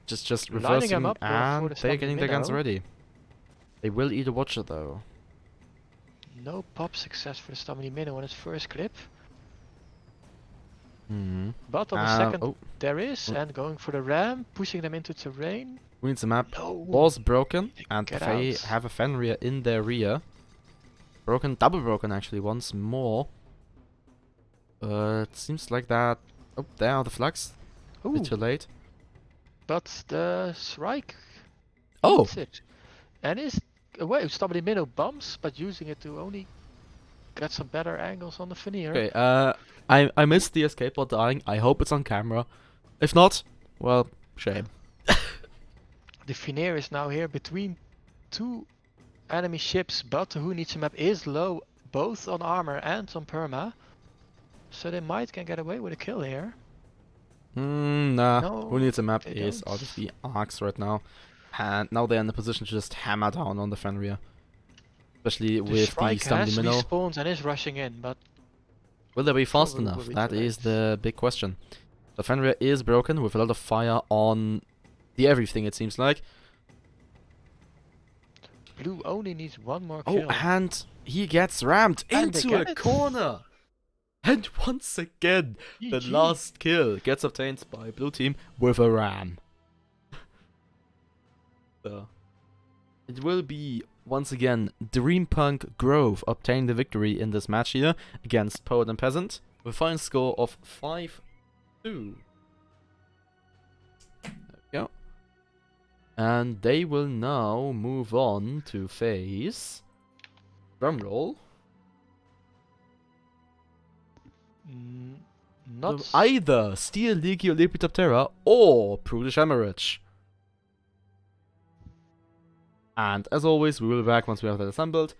just Lining reversing, them up and for the they're getting their guns Minnow. ready. They will eat a Watcher though. No pop success for the Stamina Minnow on his first clip. Hmm. But on the second Oh, there is, and going for the ram, pushing them into terrain. who needs a map? No. Was broken, and Get they out. have a Fenrir in their rear. Broken, double broken actually, once more. It seems like that. Oh, there are the flags. A bit too late. But the Shrike Oh! eats it. And is away. Stamina Minnow bumps, but using it to only get some better angles on the Fenrir. Okay, I missed the escape pod dying. I hope it's on camera. If not, well, shame. The Fenrir is now here between two enemy ships, but the Who Needs a Map is low, both on armor and on perma. So they can get away with a kill here. Nah. No, Who needs a map they is don't. out of the arcs right now. And now they're in the position to just hammer down on the Fenrir. Especially with the Shrike Stamina has Minnow. respawned and is rushing in, but Will they be fast probably enough? will be That too is late. the big question. The Fenrir is broken with a lot of fire on the everything, it seems like. Blue only needs one more Oh, kill. and he gets rammed And they into a get it. corner. And once again, the GG. last kill gets obtained by blue team with a ram. So, it will be once again Dreampunk Grove obtaining the victory in this match here against Poet and Peasant with a final score of 5-2. There we go. And they will now move on to face drumroll. Not Either Steel Legio Lepidoptera or Prudish Emerich. And as always, we will be back once we have that assembled.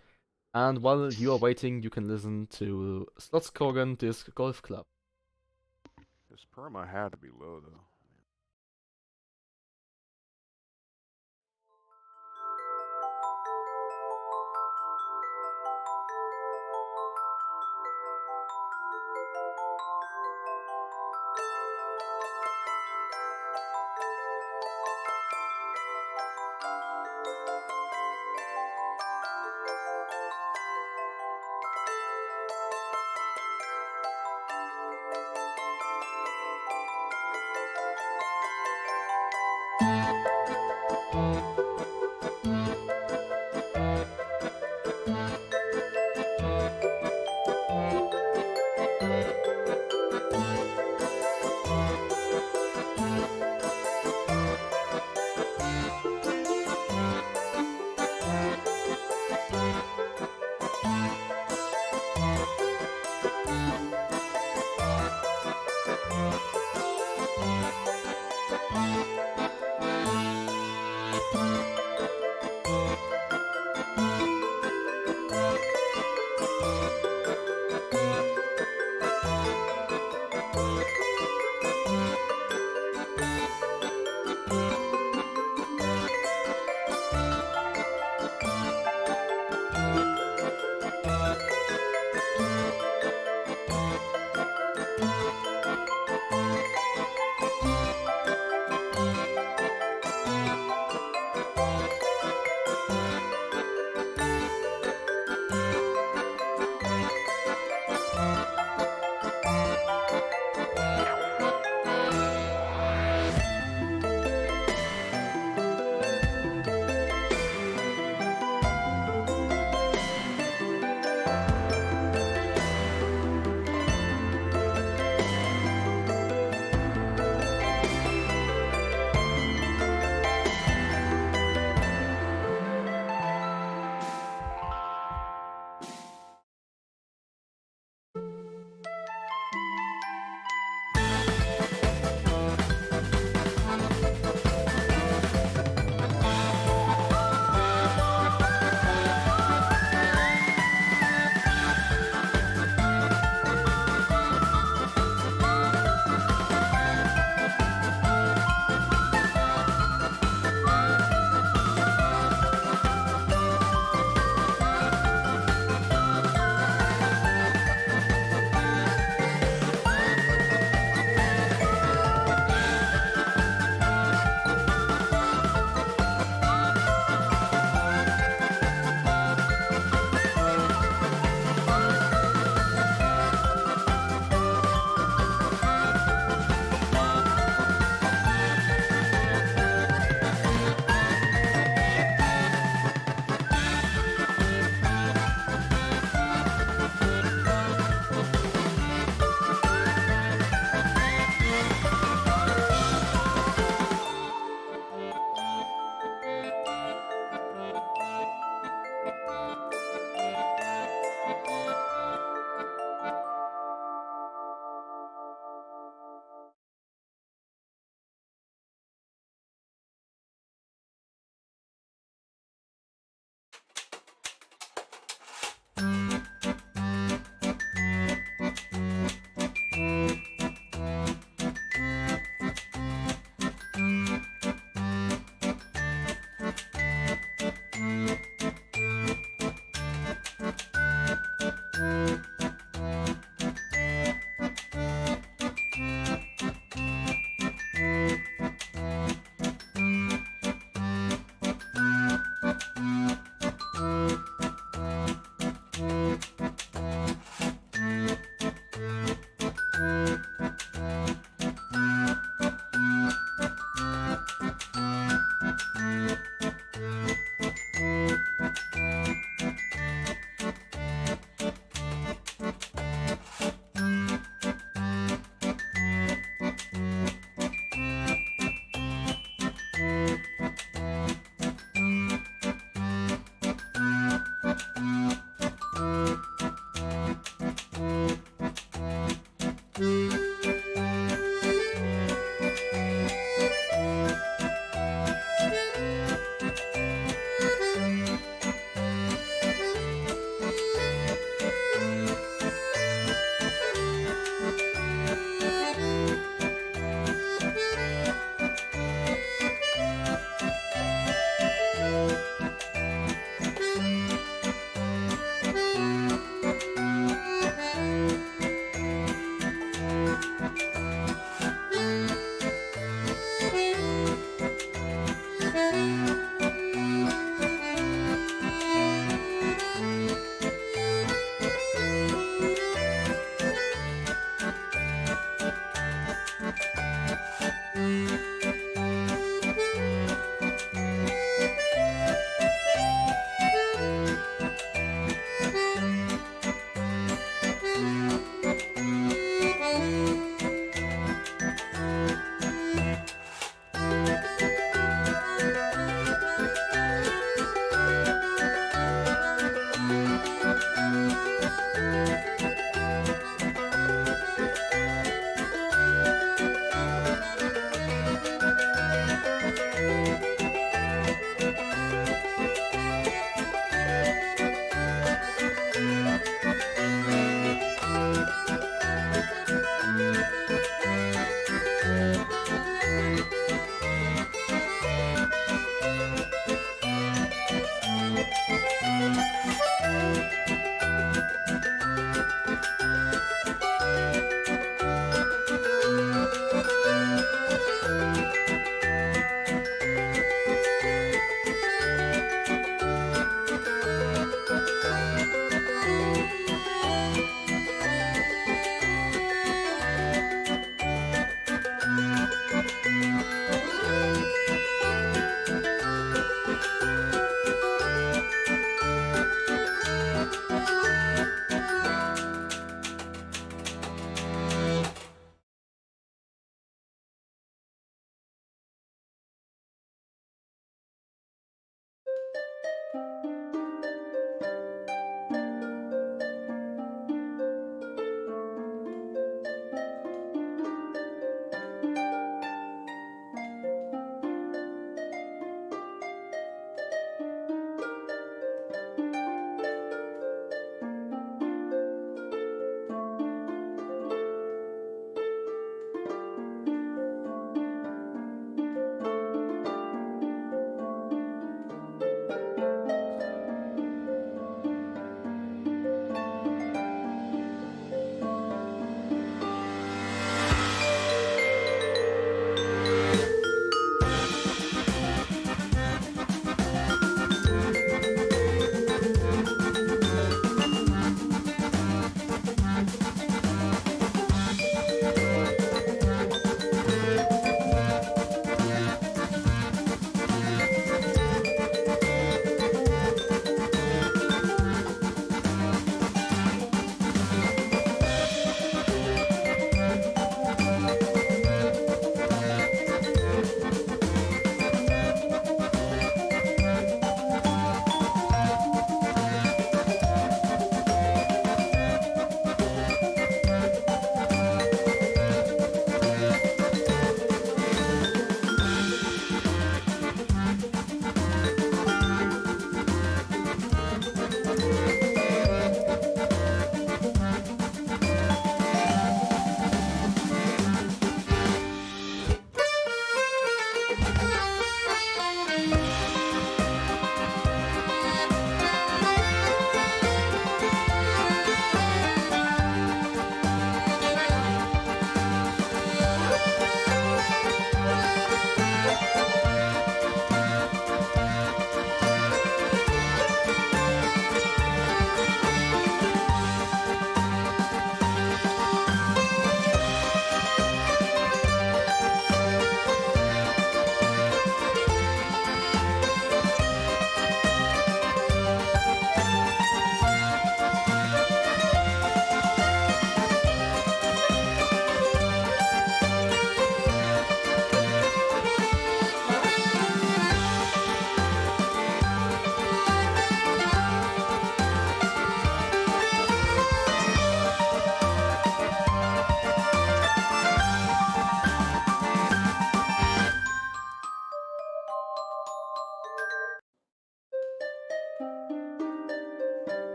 And while you are waiting, you can listen to Slottskogen Disc Golf Club. This perma had to be low though.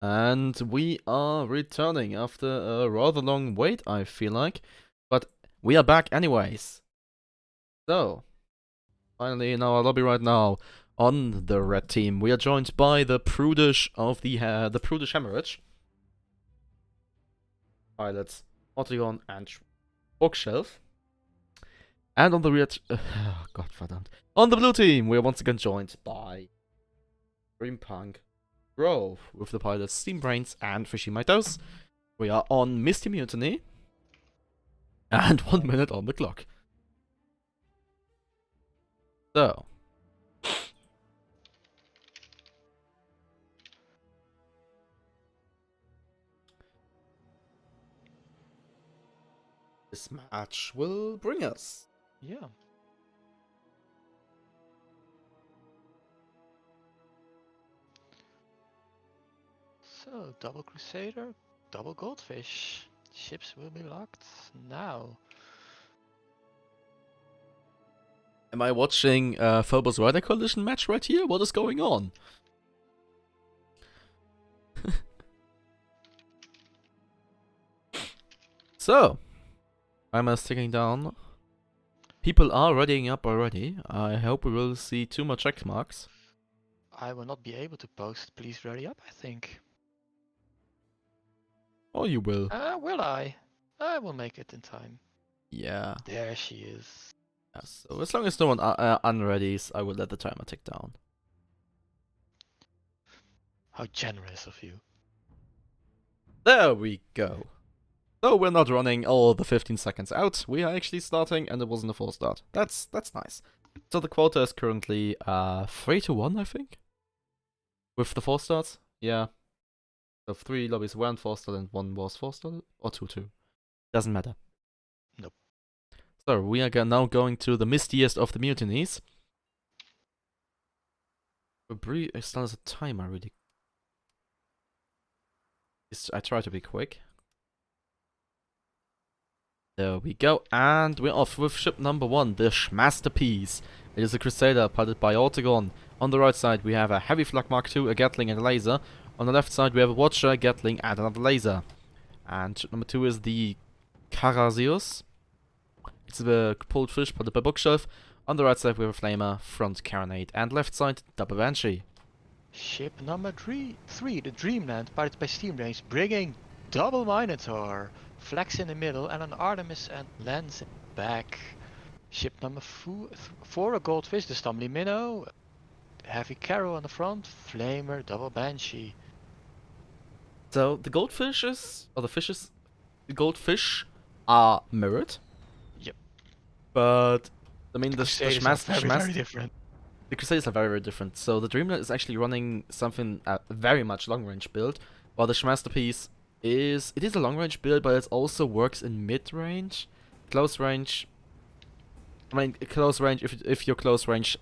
And we are returning after a rather long wait, I feel like. But we are back anyways. So, finally in our lobby right now, on the red team, we are joined by the prudish of the prudish hemorrhage. Pilots, Octagon and Bookshelf. And on the red... Godverdammt. On the blue team, we are once again joined by Dreampunk Grove with the pilots Steam Brains and Fishy Mitos. We are on Misty Mutiny. And 1 minute on the clock. So. This match will bring us. Yeah. So, double Crusader, double Goldfish. Ships will be locked now. Am I watching Phobos Rider Coalition match right here? What is going on? So, I'm ticking down. People are readying up already. I hope we will see 2 more check marks. I will not be able to post please ready up, I think. Oh, you will. Will I? I will make it in time. Yeah. There she is. Yeah, so as long as no one unreadies, I will let the timer tick down. How generous of you. There we go. So we're not running all the 15 seconds out. We are actually starting, and it wasn't a full start. That's nice. So the quota is currently 3-1, I think, with the 4 starts. Yeah. So 3 lobbies weren't 4 started and 1 was 4 started, or 2-2. Doesn't matter. Nope. So we are now going to the mistiest of the mutinies. I start a timer really. I try to be quick. There we go, and we're off with ship number 1, the Masterpiece. It is a Crusader piloted by Octagon. On the right side we have a Heavy Flak Mark II, a Gatling and a laser. On the left side we have a Watcher, a Gatling and another laser. And ship number 2 is the Carasius. It's the pulled fish piloted by Bookshelf. On the right side we have a Flamer, front Carronade, and left side double Banshee. Ship number 3, the Dreamland, piloted by Steam Brains, bringing double Minotaur. Flex in the middle and an Artemis and Lens in the back. Ship number 4, a Goldfish, the Stumley Minnow. Heavy Carrow on the front, Flamer, double Banshee. So the goldfishes, or the goldfish are mirrored. Yep. But I mean the Crusaders are very different. The Crusaders are very, very different. So the Dreamland is actually running something very much long range build, while the Masterpiece is a long range build, but it also works in mid range, close range. I mean close range if your close range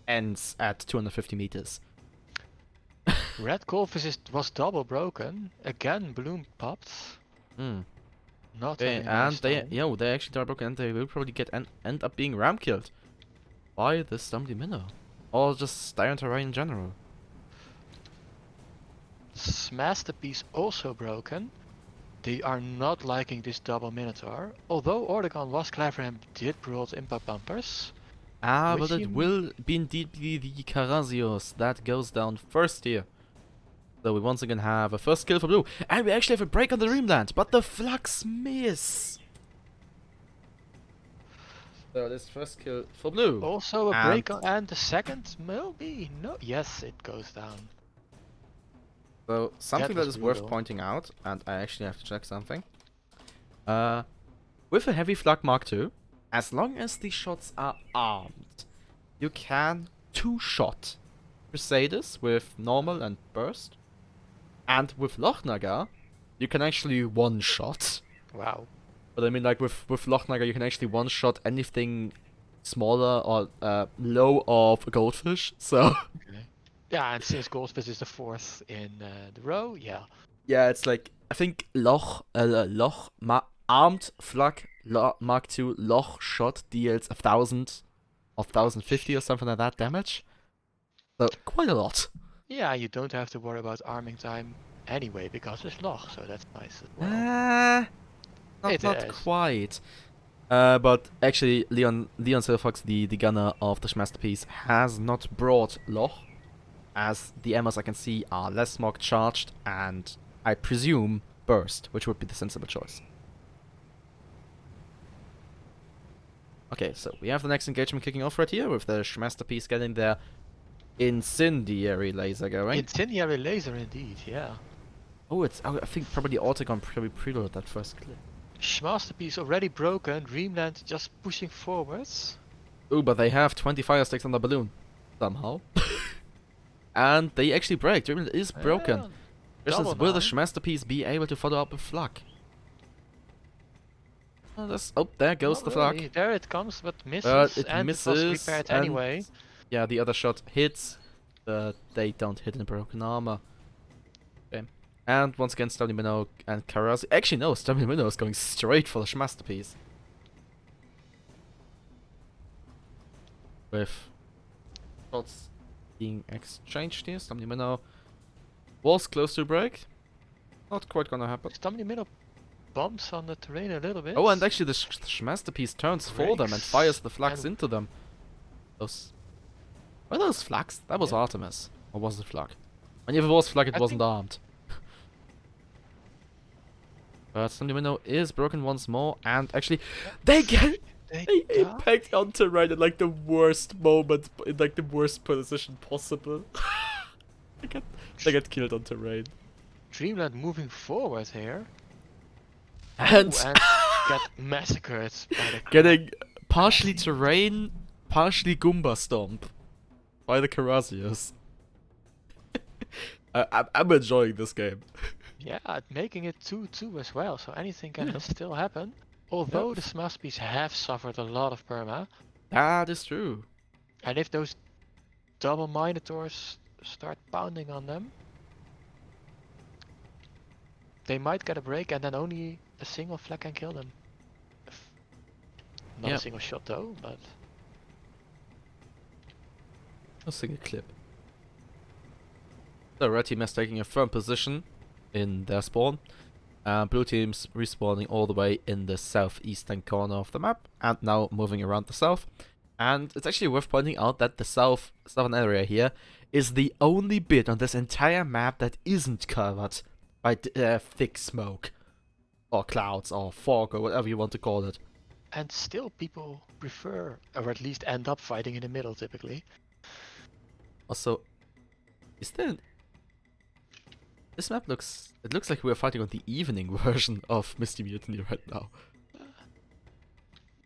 ends at 250 meters. Red Goldfish was double broken. Again, balloon popped. Hmm. Not Okay, having a and nice they time. they actually double broken, and they will probably end up being ram killed by the Stumpy Minnow, or just die on terrain in general. Masterpiece also broken. They are not liking this double Minotaur. Although Ordegon was clever and did brought impact bumpers. But Which it he- will be indeed be the Carasios that goes down first here. So we once again have a first kill for blue, and we actually have a break on the Dreamland, but the Flux miss. So this first kill for blue. Also a And- break and the second will be no. Yes, it goes down. So something that was is worth brutal. pointing out, and I actually have to check something. With a Heavy Flak Mark II, as long as the shots are armed, you can 2-shot Crusaders with normal and burst, and with Lochnagar, you can actually 1-shot. Wow. But I mean, like with Lochnagar, you can actually 1-shot anything smaller or low of a goldfish. So Okay. Yeah, and since Goldfish is the 4th in the row, yeah. yeah, it's like I think armed Flak Mark II Loch shot deals 1,000 or 1,050 or something like that damage. So quite a lot. Yeah, you don't have to worry about arming time anyway because it's Loch, so that's nice as well. Not It is. quite. But actually, Leon Silfox, the gunner of the masterpiece, has not brought Loch, as the ammos I can see are less smog charged and I presume burst, which would be the sensible choice. Okay, so we have the next engagement kicking off right here with the masterpiece getting their incendiary laser going. Incendiary laser indeed, yeah. Oh, I think probably Autogon probably preloaded that first clip. Masterpiece already broken, Dreamland just pushing forwards. Ooh, but they have 20 fire sticks on the balloon. Somehow. And they actually break. Dreamland is broken. Yeah, Will the masterpiece be able to follow up with flak? Oh, there goes the flak. Really. There it comes, but misses. It and misses. It was repaired and anyway. yeah, the other shot hits. But they don't hit in broken armor. Okay. And once again, Stabby Minnow and Karasi. Actually, no, Stabby Minnow is going straight for the masterpiece. With shots being exchanged here. Stabby Minnow was close to break. Not quite gonna happen. Stamina Minnow bumps on the terrain a little bit. Oh, and actually the masterpiece turns for them and fires the flags and into them. Those... Were those flags? That was Yeah. Artemis. Or was it flag? And if it was flag, it I wasn't think- armed. But Stamina is broken once more, and actually... They get... They They die. impact on terrain in like the worst moment, in like the worst position possible. they get killed on terrain. Dreamland moving forward here. And... Ooh, and get massacred by the Getting partially terrain, partially Goomba Stomp by the Karasius. I'm enjoying this game. Yeah, making it 2-2 as well, so anything can still happen. Although the masterpiece have suffered a lot of perma, That is true. and if those double Minotaurs start pounding on them, they might get a break and then only a single flag can kill them. Not Yeah. a single shot though, but A single clip. The red team is taking a firm position in their spawn. Blue team's respawning all the way in the southeastern corner of the map and now moving around the south. And it's actually worth pointing out that the southern area here is the only bit on this entire map that isn't covered by thick smoke or clouds or fog or whatever you want to call it. and still people prefer, or at least end up fighting in the middle typically. Also, is there... This map looks like we're fighting on the evening version of Misty Mutiny right now.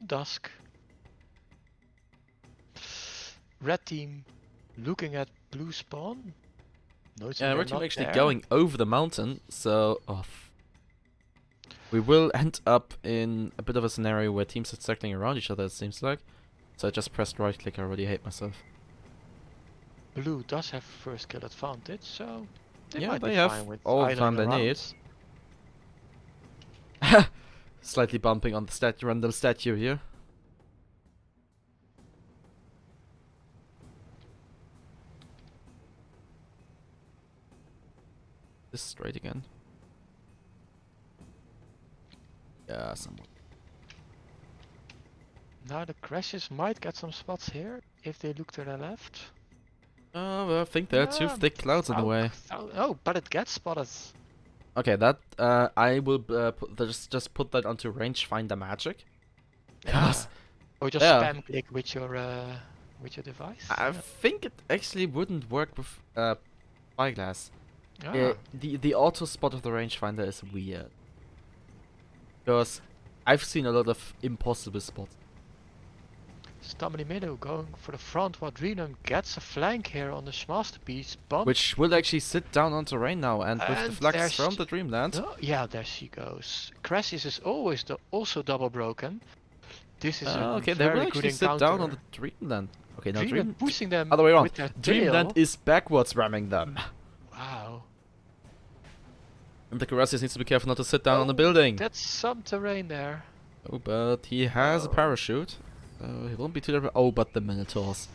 Dusk. Red team looking at blue spawn. Noticing Yeah, they're red team not actually there. going over the mountain, so we will end up in a bit of a scenario where teams are circling around each other, it seems like. So I just pressed right click, I already hate myself. Blue does have first kill advantage, so they Yeah, might they be have fine with all the idling time they need. around. Slightly bumping on the random statue here. This is straight again. Yeah, somewhat. Now the crashes might get some spots here if they look to the left. Well, I think there are two Yeah, thick clouds in the way. Oh, but it gets spotted. Okay, that I will just put that onto rangefinder magic. Yes. Or just Yeah. spam click with your device. I think it actually wouldn't work with spyglass. Ah. The auto spot of the rangefinder is weird. Because I've seen a lot of impossible spots. Stamina Middle going for the front while Dreamland gets a flank here on the masterpiece. Bump. Which will actually sit down on terrain now, and with the And flags there's from the Dreamland. Oh, yeah, there she goes. Crashes is always also double broken. This is a Okay, they very will good actually sit encounter. down on the Dreamland. Okay, now Dreamland pushing them other way around. with their Dreamland tail. is backwards ramming them. Wow. And the Karasius needs to be careful not to sit down on the Oh, building. That's some terrain there. Oh, but he has a Oh. parachute. So he won't be too... Oh, but the Minotaurs.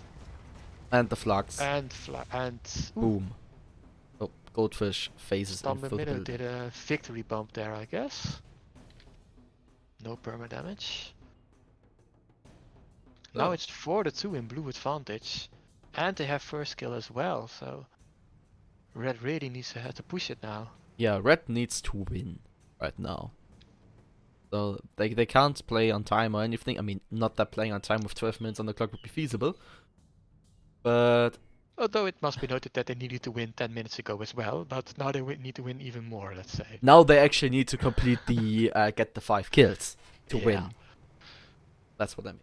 And the flags. And ooh, Boom. goldfish phases in Stumble the Minnow building. did a victory bump there, I guess. No perma damage. Now Oh. it's 4-2 in blue advantage. And they have first kill as well, so red really needs to have to push it now. Yeah, red needs to win right now. So they can't play on time or anything. I mean, not that playing on time with 12 minutes on the clock would be feasible. But Although it must be noted that they needed to win 10 minutes ago as well, but now they need to win even more, let's say. now they actually need to complete the get the 5 kills to Yeah. win. That's what I mean.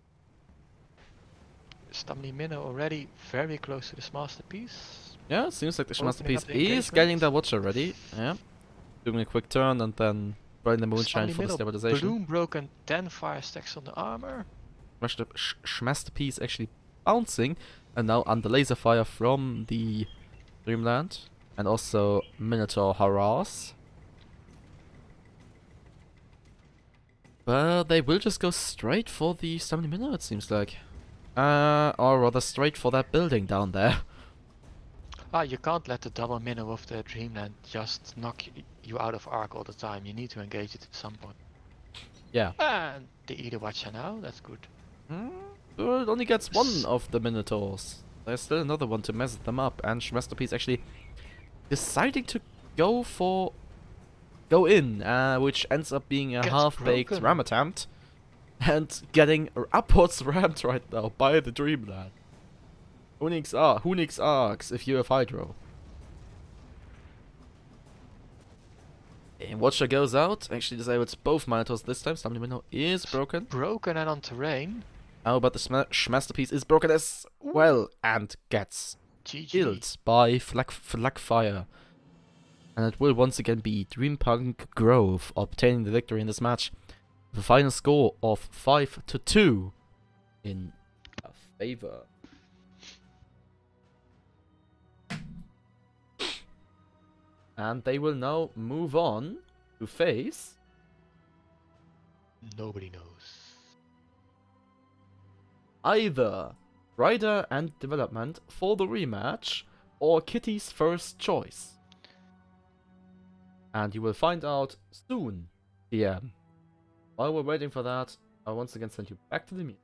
Stumble Minnow already very close to this masterpiece. Yeah, seems like the Opening masterpiece up the is engagement. getting the watcher ready. Yeah, doing a quick turn and then burning the moonshine Stumble for the Minnow stabilization. Bloom broken, 10 fire stacks on the armor. Masterpiece actually bouncing, and now under laser fire from the Dreamland, and also Minotaur harass. But they will just go straight for the Stumble Minnow, it seems like. Or rather straight for that building down there. You can't let the double minnow of the Dreamland just knock you out of arc all the time. You need to engage it at some point. Yeah. And they eat a watcher now, that's good. Well, it only gets one of the Minotaurs. There's still another one to mess them up, and Masterpiece actually deciding to go in, which ends up being a Gets half-baked broken. ram attempt, and getting upwards rammed right now by the Dreamland. Hunix arcs if you have Hydro. And Watcher goes out, actually disables both Minotaurs this time. Stumble Minnow is broken. Broken and on terrain. Oh, but the Masterpiece is broken as well, and gets GG. killed by Flak Fire. And it will once again be Dreampunk Grove obtaining the victory in this match. The final score of 5-2 in our favor. And they will now move on to face Nobody knows. either Rider and Development for the rematch or Kitty's first choice. And you will find out soon, DM. While we're waiting for that, I'll once again send you back to the meet.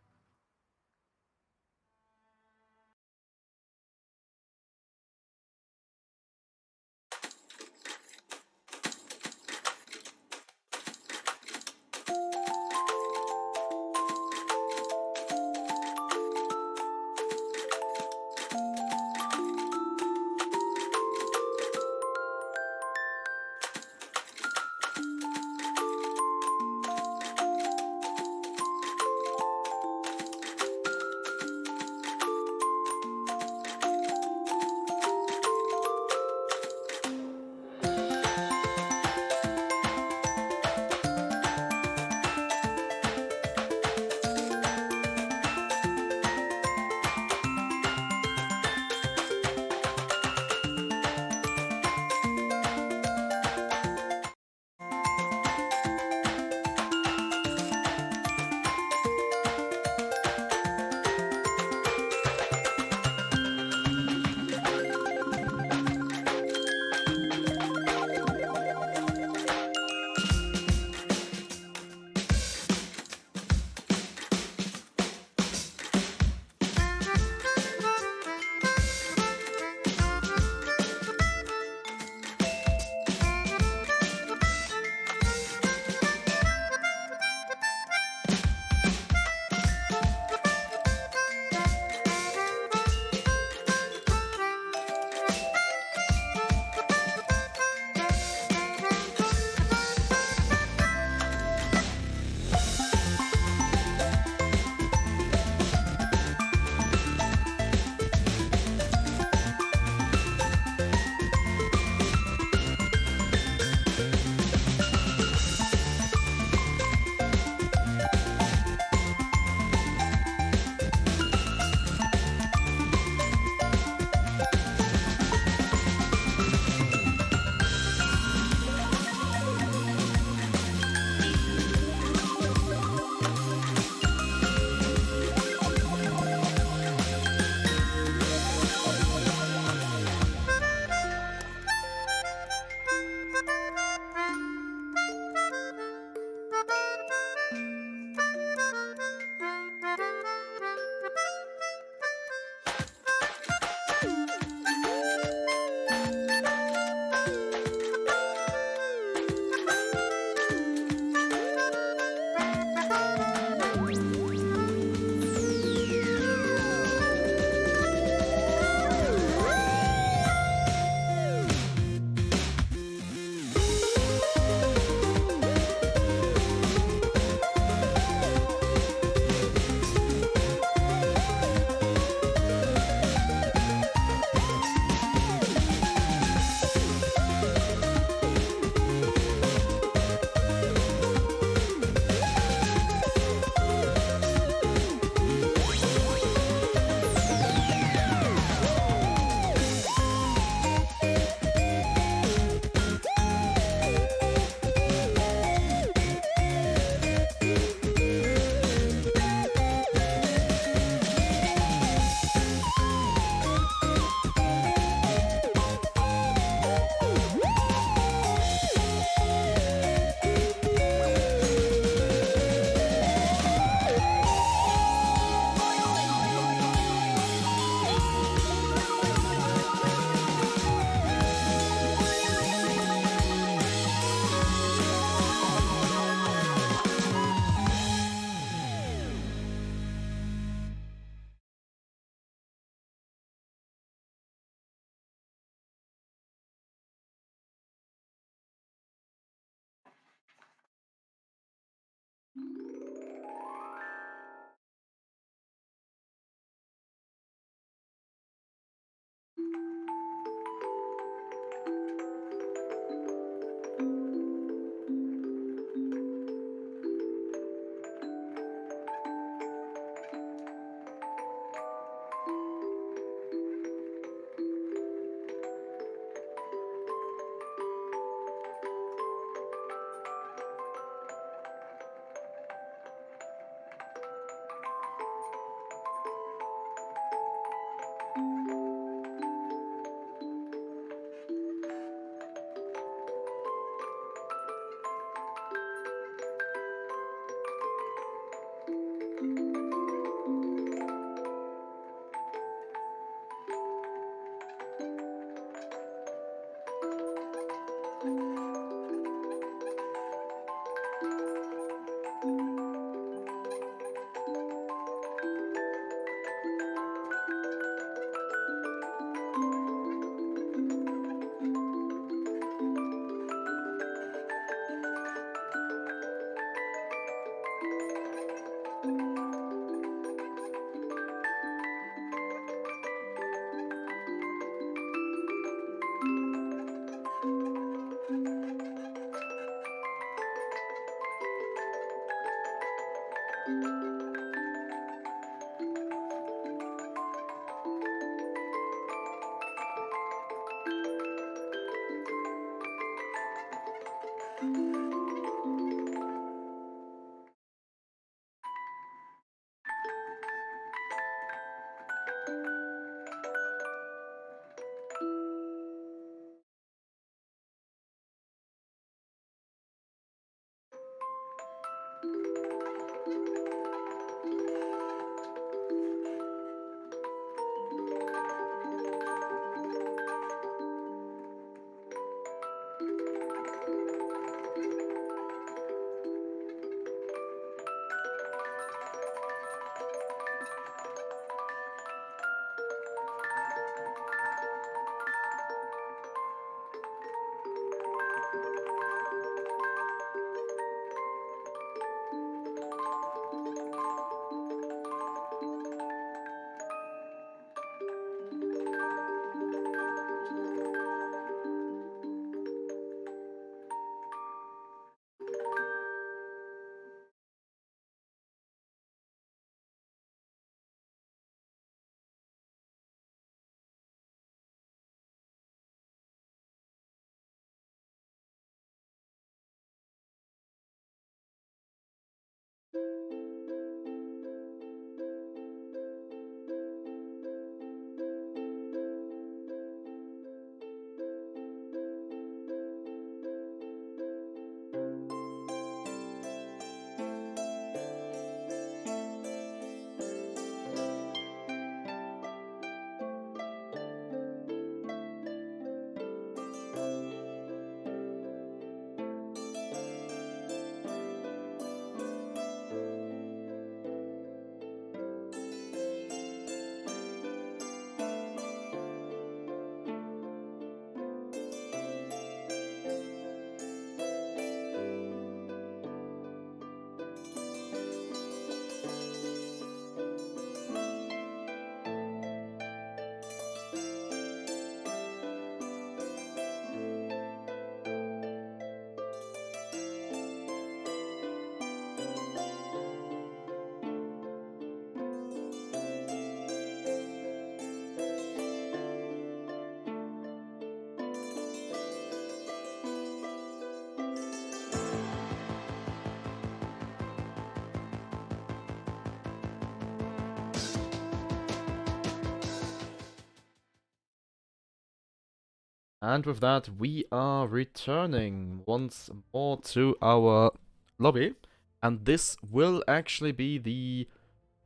And with that, we are returning once more to our lobby. And this will actually be the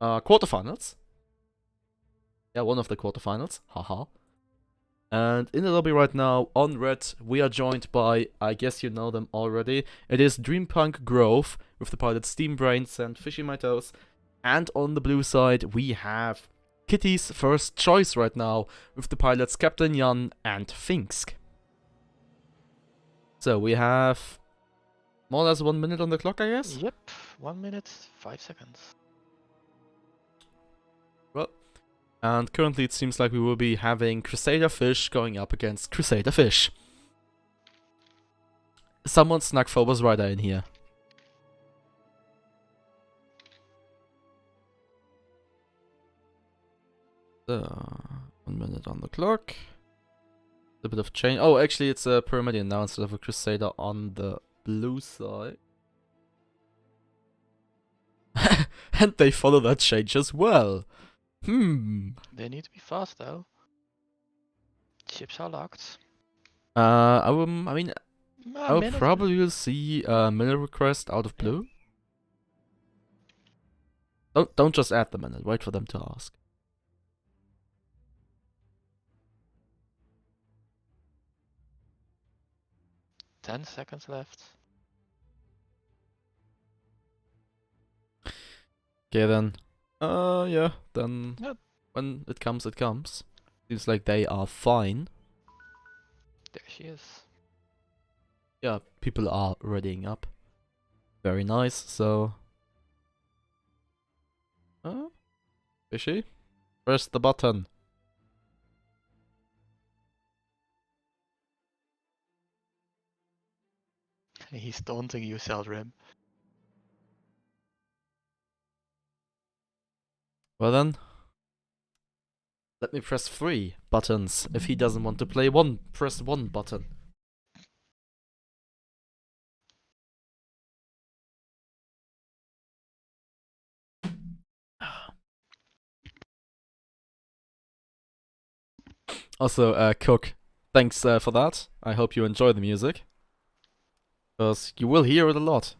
quarterfinals. Yeah, one of the quarterfinals. Haha. And in the lobby right now, on red, we are joined by, I guess you know them already. It is Dreampunk Grove, with the pilots Steam Brains and Fishy My Toes. And on the blue side, we have Kitty's first choice right now, with the pilots Captain Jan and Finsk. So we have More or less 1 minute on the clock, I guess? Yep, 1 minute, 5 seconds. Well, and currently it seems like we will be having Crusader Fish going up against Crusader Fish. Someone snuck Phobos Rider in here. So, 1 minute on the clock. A bit of change. Oh, actually, it's a Pyramidion now instead of a Crusader on the blue side. And they follow that change as well. They need to be fast though. Ships are locked. I mean, A I will minute. probably will see a minute request out of blue. Don't just add the minute. Wait for them to ask. Ten seconds left. Okay then. Yeah. Then Yep. when it comes, it comes. Seems like they are fine. There she is. Yeah, people are readying up. Very nice. So. Fishy? Press the button. He's taunting you, Seldrim. Well then. Let me press 3 buttons. If he doesn't want to play one, press 1 button. Also, Cook, thanks for that. I hope you enjoy the music. Because you will hear it a lot.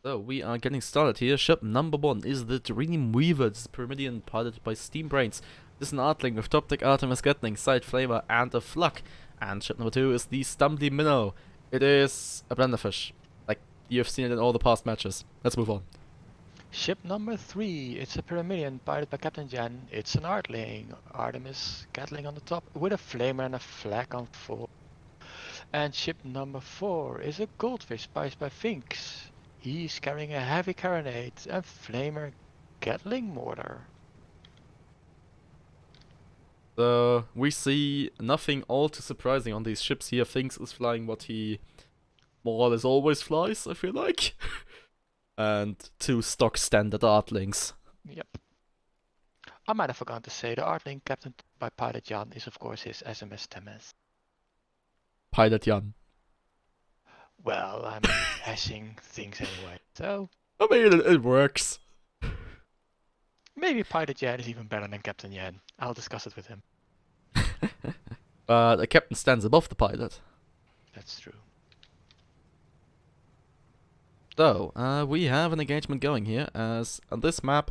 So, we are getting started here. Ship number 1 is the Dreamweaver. This is Pyramidion piloted by Steam Brains. This is an Artling with top deck Artemis Gatling, Side Flamer, and a Flak. And ship number 2 is the Stumbly Minnow. It is a blenderfish. Like, you've seen it in all the past matches. Let's move on. Ship number 3, it's a Pyramidion piloted by Captain Jan. It's an Artling, Artemis Gatling on the top with a flamer and a flag on 4. And ship number 4 is a Goldfish piloted by Finks. He's carrying a heavy carronade and flamer Gatling mortar. So, we see nothing all too surprising on these ships here. Finks is flying what he more or less always flies, I feel like. And 2 stock standard Artlings. Yep. I might have forgotten to say the Artling captained by Pilot Jan is of course his SMS Temes. Pilot Jan. Well, I'm hashing things anyway, so I mean, it works. maybe Pilot Jan is even better than Captain Jan. I'll discuss it with him. But the captain stands above the pilot. That's true. So, we have an engagement going here, as on this map,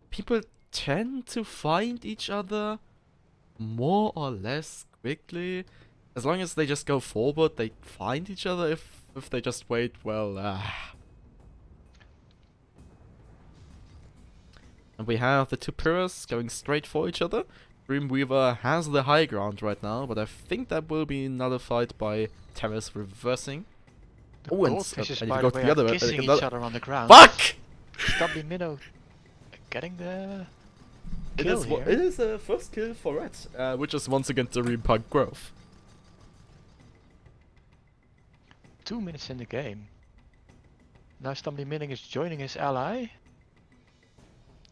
people tend to find each other more or less quickly. As long as they just go forward, they find each other. If they just wait, well, And we have the 2 pillars going straight for each other. Dreamweaver has the high ground right now, but I think that will be nullified by Terrace reversing. The Oh, and Goldfishes, and if by you the go way, the are other way, kissing each another- other on the ground. Fuck! Stubbly Minnow getting the It kill is, here. it is a first kill for Red, which is once again the Repug Growth. 2 minutes in the game. Now Stumbly Minnow is joining his ally.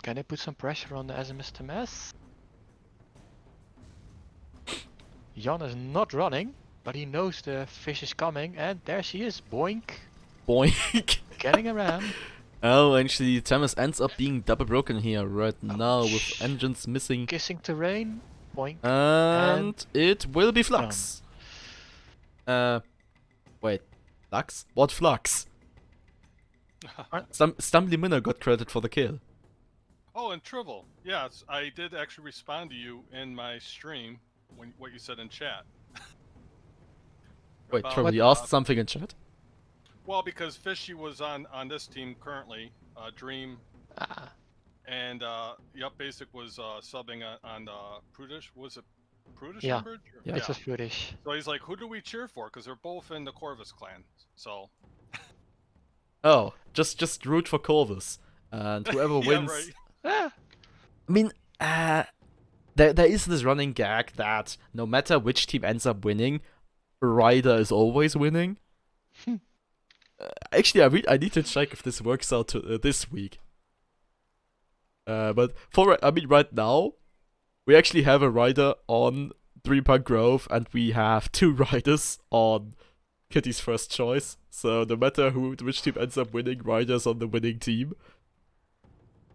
Can they put some pressure on the SMS Temes? Jan is not running, but he knows the fish is coming, and there she is, boink, Boink. getting around. Oh, actually, Thomas ends up being double broken here right now with Ouch. engines missing. Kissing terrain, boink. And it will be Flux. Wait. Flux? What Flux? Stumbly Minnow got credit for the kill. Oh, and Trevil. Yes, I did actually respond to you in my stream when what you said in chat. Wait, About, Trevor, you asked something in chat? Well, because Fishy was on this team currently, Dream, Ah, and Yup Basic was subbing on Prudish. Was it Prudish Yeah. Umbridge? Yeah. It's just British. So he's like, who do we cheer for? Because they're both in the Corvus clan. So. Oh, just root for Corvus, and whoever Yeah, wins. right. Ah, I mean, there is this running gag that no matter which team ends up winning, Ryder is always winning. Actually, I need to check if this works out this week. But right now, we actually have a Ryder on Dream Park Grove, and we have 2 Riders on Kitty's first choice. So no matter which team ends up winning, Ryder's on the winning team.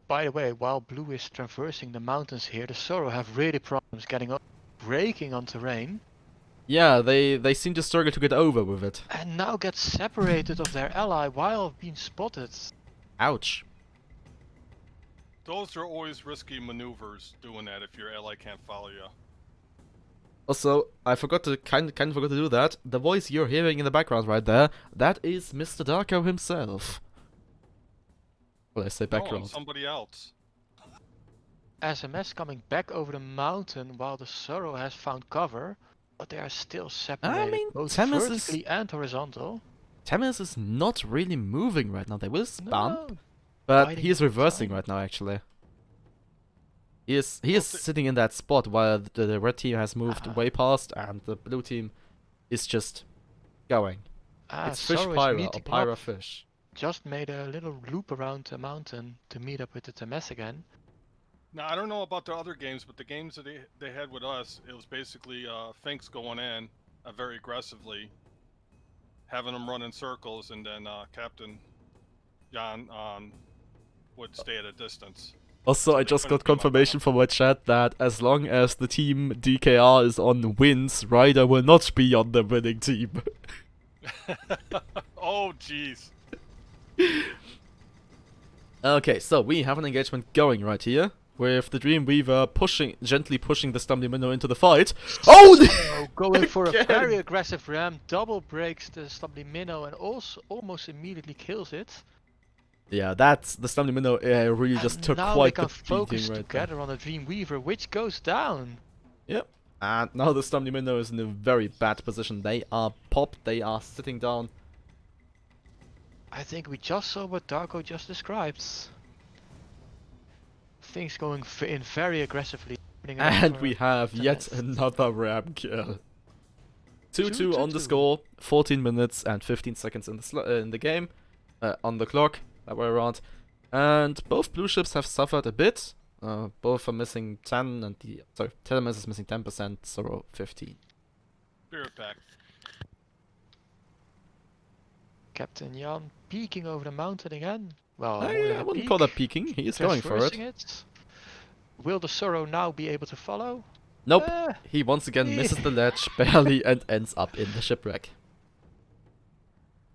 by the way, while Blue is traversing the mountains here, the Sorrow have really problems getting up, braking on terrain, Yeah, they seem to struggle to get over with it. and now get separated of their ally while being spotted. Ouch. Those are always risky maneuvers doing that if your ally can't follow you. Also, I forgot to kind of forgot to do that. The voice you're hearing in the background right there, that is Mr. Darkko himself. Well, I say Oh, background. and somebody else. SMS coming back over the mountain while the Sorrow has found cover, but they are still separated, mean, both Temis is- vertically and horizontal. Temis is not really moving right now. They will bump, No. but Biding he is his reversing time. right now. Actually, he is Well, sitting in that spot while the red team has moved way past, and the blue team is just going. It's Fish Sorrow is Pyra or meeting Pyra up, Fish. just made a little loop around the mountain to meet up with the Temes again. Now, I don't know about the other games, but the games that they had with us, it was basically Finks going in very aggressively, having them run in circles, and then Captain Jan would stay at a distance. Also, So I they just couldn't got team up on confirmation them. from my chat that as long as the team DKR is on wins, Ryder will not be on the winning team. Oh, jeez. Okay, so we have an engagement going right here, with the Dreamweaver gently pushing the Stumbly Minnow into the fight. Oh! Sorrow going for a Again. very aggressive ram, double breaks the Stumbly Minnow and also almost immediately kills it. Yeah, that's the Stumbly Minnow really just And took now quite they the can focus beating right together on the Dreamweaver, which goes down. there. Yep. And now the Stumbly Minnow is in a very bad position. They are popped, they are sitting down. I think we just saw what Darkko just described. Things going in very aggressively. opening up And for we have the yet nest. another ram kill. 2-2 on the 2-2. score, 14 minutes and 15 seconds in the game, on the clock, that way around. And both blue ships have suffered a bit. Both are missing 10, and Telemus is missing 10%, Sorrow 15. Spirit pack. Captain Jan peeking over the mountain again. Well, more I than a wouldn't peek, call that peeking, he is going for it. traversing it. Will the Sorrow now be able to follow? Nope, Ah, he once again misses the ledge barely and ends up in the shipwreck.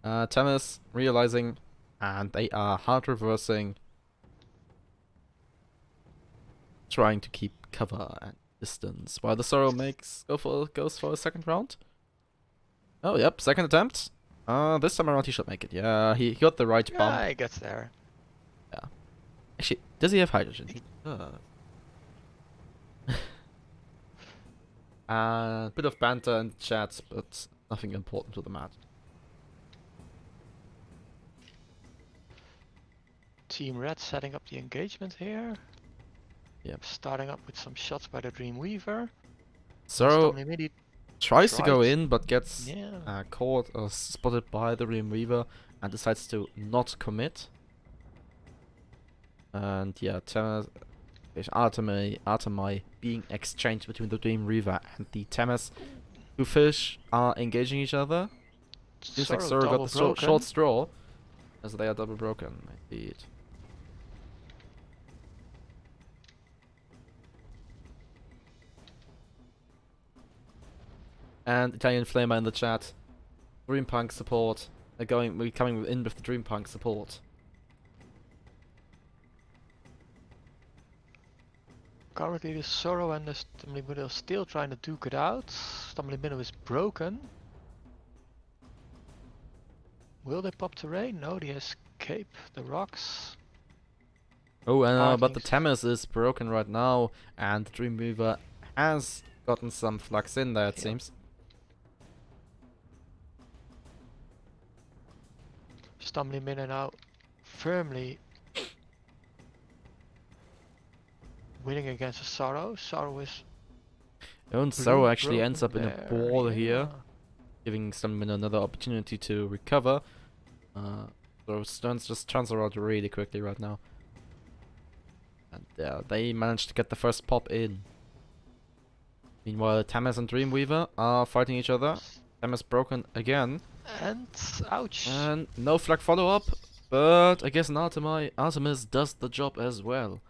Temis realizing, and they are hard reversing, trying to keep cover and distance, while the Sorrow goes for a second round. Oh, yep, second attempt. This time around he should make it. Yeah, he got the right bump. yeah, he gets there. Actually, does he have hydrogen? He does. Bit of banter and chat, but nothing important to the match. Team Red setting up the engagement here. Yep. Starting up with some shots by the Dreamweaver. Sorrow Stumbly Midi tries to go tries. in, but gets Yeah. caught or spotted by the Dreamweaver and decides to not commit. And yeah, Artemai being exchanged between the Dreamweaver and the Temis. Two fish are engaging each other. Seems like Sorrow got double the broken. short straw, as they are double broken, indeed. And Italian Flamer in the chat. Dreampunk support. We're coming in with the Dreampunk support. Currently the Sorrow and the Stumbly Minnow still trying to duke it out. Stumbly Minnow is broken. Will they pop terrain? No, they escape the rocks. Oh, but the Artings. Temis is broken right now, and the Dreamweaver has gotten some flux in there, it Yeah. seems. Stumbling Minnow now firmly winning against a Sorrow. Sorrow is And Sorrow blue actually ends up broken in a there, ball here, yeah. giving Stumbling Minnow another opportunity to recover. So Stearns just turns around really quickly right now. And they managed to get the first pop in. Meanwhile, Tamas and Dreamweaver are fighting each other. Tamas broken again. And ouch. And no flag follow-up. But I guess an Artemis does the job as well.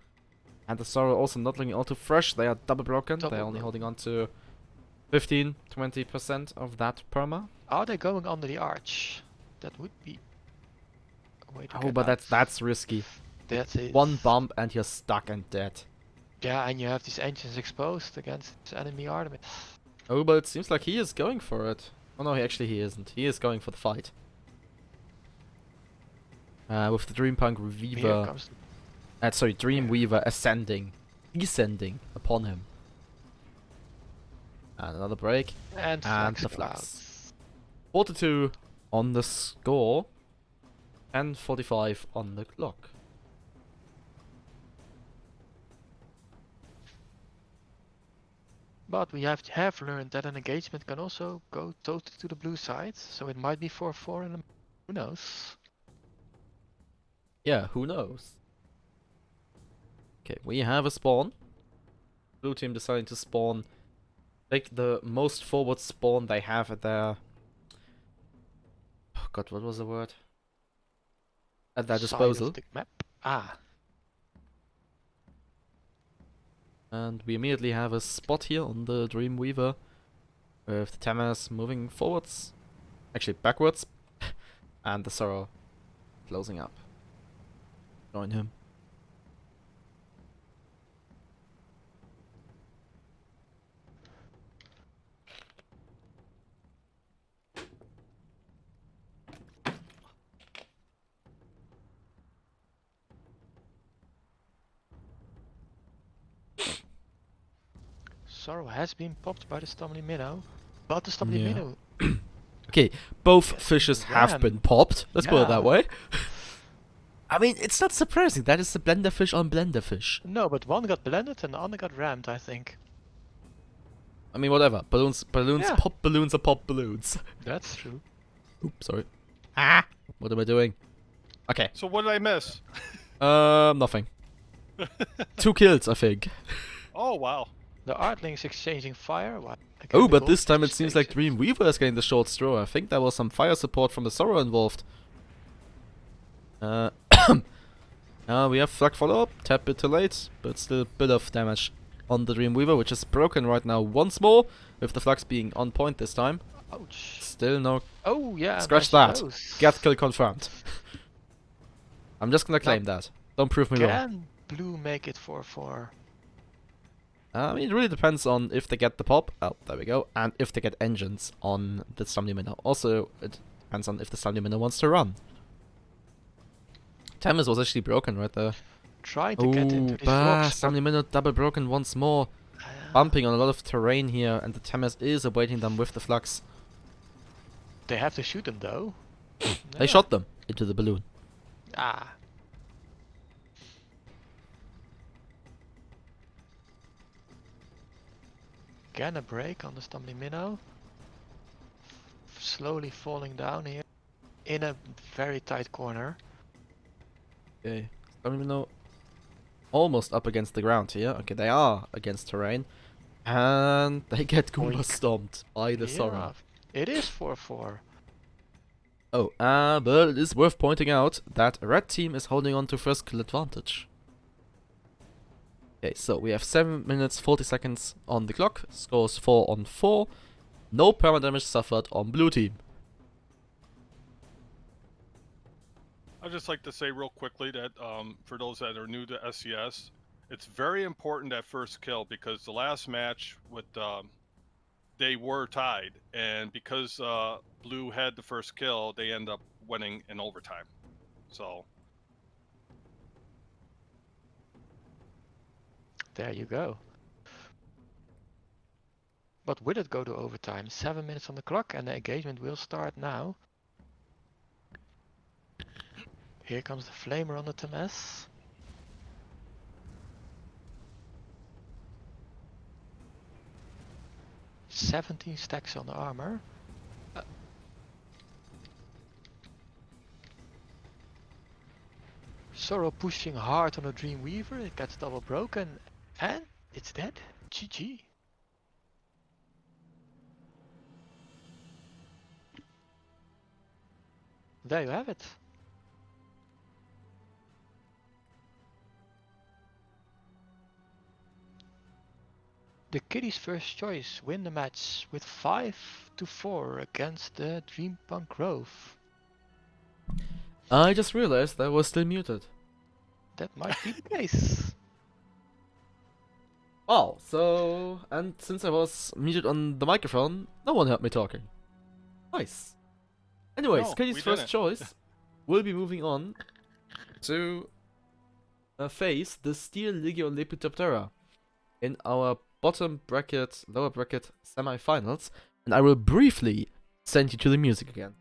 And the Sorrow also not looking all too fresh. They are double broken. They're Double only holding on broken. to 15-20% of that perma. Are they going under the arch? That would be a way to Oh, get but out. that's risky. That's it. One bump and you're stuck and dead. Yeah, and you have these engines exposed against this enemy Artemis. Oh, but it seems like he is going for it. Oh no, he isn't. He is going for the fight. With the Dreampunk Here Weaver... comes sorry, Dreamweaver descending upon him. And another break. and And flags the go flux. 42 on the score. And 45 on the clock. But we have learned that an engagement can also go totally to the blue side, so it might be 4-4 and who knows? Yeah, who knows? Okay, we have a spawn. Blue team deciding to spawn. Take the most forward spawn they have at their... Oh god, what was the word? At their Side of disposal. the map. Ah, And we immediately have a spot here on the Dreamweaver. With the Tamas moving forwards. Actually, backwards. And the Sorrow closing up. Join him. Sorrow has been popped by the Stumbling Minnow, but the Stumbling Yeah. Minnow. Okay, both Yes, fishes have ram. been popped. Let's put it that Yeah. way. I mean, it's not surprising. That is the blender fish on blender fish. No, but one got blended and the other got rammed, I think. I mean, whatever. Balloons, Yeah. pop balloons are pop balloons. That's true. Oops, sorry. Ah! What am I doing? Okay. So what did I miss? Nothing. 2 kills, I think. Oh wow. The Artlings exchanging fire. Oh, but this time it seems like Dreamweaver is getting the short straw. I think there was some fire support from the Sorrow involved. We have flag follow-up. Tap bit too late, but still a bit of damage on the Dreamweaver, which is broken right now once more, with the flux being on point this time. Ouch. Still no... Oh, yeah. Scratch there she that. goes. Get kill confirmed. I'm just gonna claim that. Don't prove me wrong. Can blue make it 4-4? I mean, it really depends on if they get the pop. Oh, there we go. And if they get engines on the Stumbling Minnow. Also, it depends on if the Stumbling Minnow wants to run. Tamas was actually broken right there. Trying to get into these rocks. but- Stumbling Minnow double broken once more. Bumping on a lot of terrain here, and the Tamas is awaiting them with the flux. They have to shoot them though. They Yeah. shot them into the balloon. Ah. Again a break on the Stumbling Minnow. Slowly falling down here. In a very tight corner. Okay. Stumbling Minnow almost up against the ground here. Okay, they are against terrain. And they get Goomba Oink. stomped by the Sorrow. It is 4-4. Oh, but it is worth pointing out that red team is holding on to first kill advantage. Okay, so we have 7 minutes 40 seconds on the clock. Scores 4-4. No perma damage suffered on blue team. I'd just like to say real quickly that for those that are new to SCS, it's very important that first kill because the last match with they were tied, and because blue had the first kill, they end up winning in overtime. So There you go. But will it go to overtime? 7 minutes on the clock and the engagement will start now. Here comes the flamer on the Temes. "17 stacks on the armor. Sorrow pushing hard on the Dreamweaver, it gets double broken, and it's dead. GG. There you have it. The Kiddies' first choice win the match with 5-4 against the Dreampunk Grove. I just realized I was still muted. That might be the case. Oh, so... And since I was muted on the microphone, no one heard me talking. Nice. Anyways, No, Katie's we first didn't. choice will be moving on to face the Steel Legion Lepidoptera in our bottom bracket, lower bracket semi-finals, and I will briefly send you to the music again.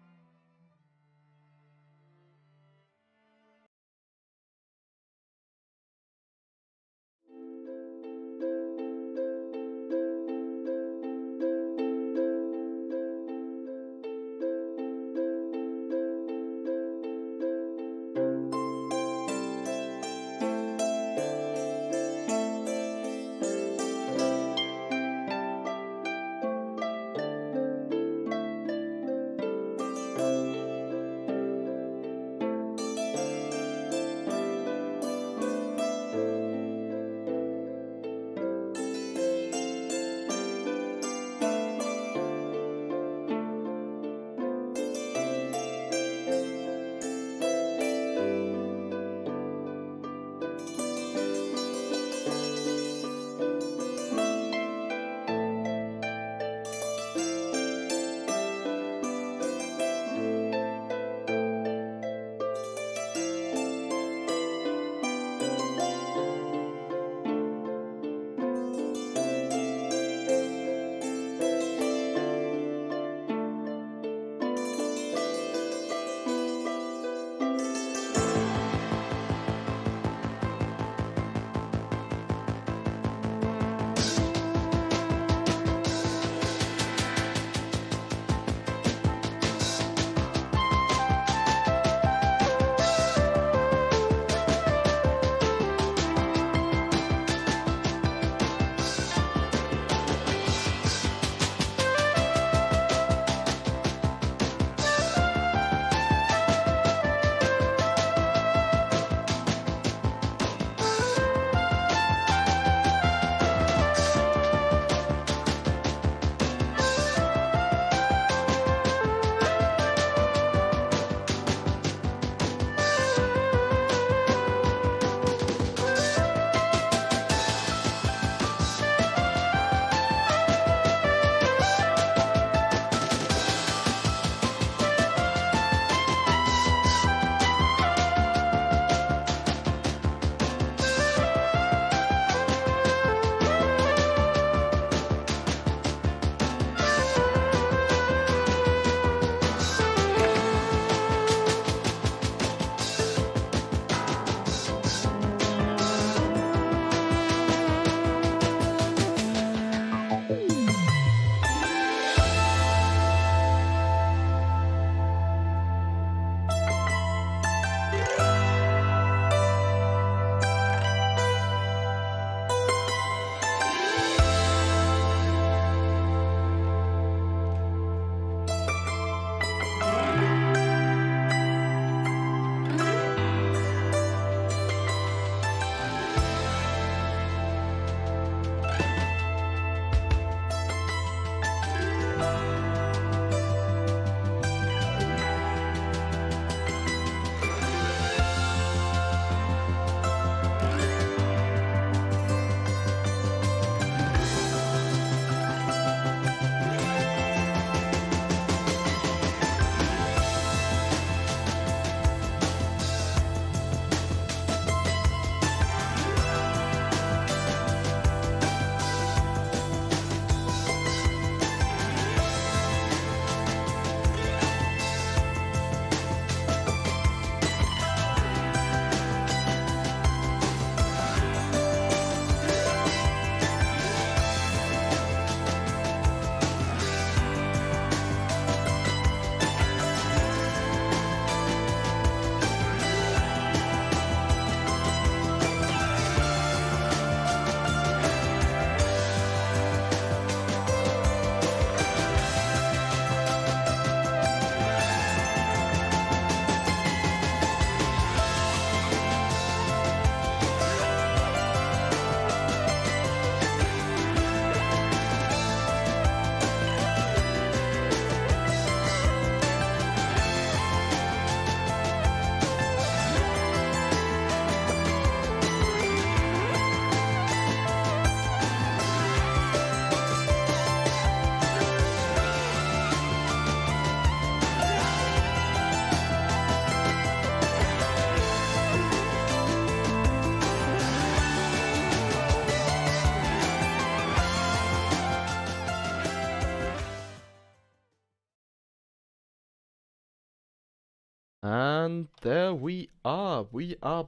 And there we are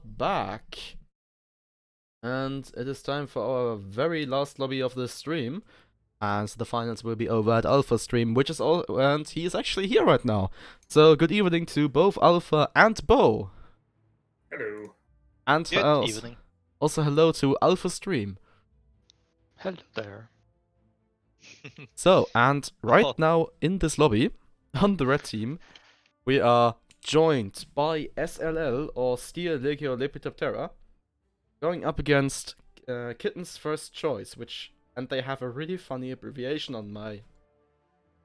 back. And it is time for our very last lobby of this stream. And the finals will be over at Alpha stream, which is all, and he is actually here right now. So good evening to both Alpha and Bo. Hello. And Good also, evening. also hello to Alpha stream. Hello there. So, and right Oh. now in this lobby, on the red team, we are joined by SLL, or Steel Legio Lepidoptera, going up against Kitten's First Choice, and they have a really funny abbreviation on my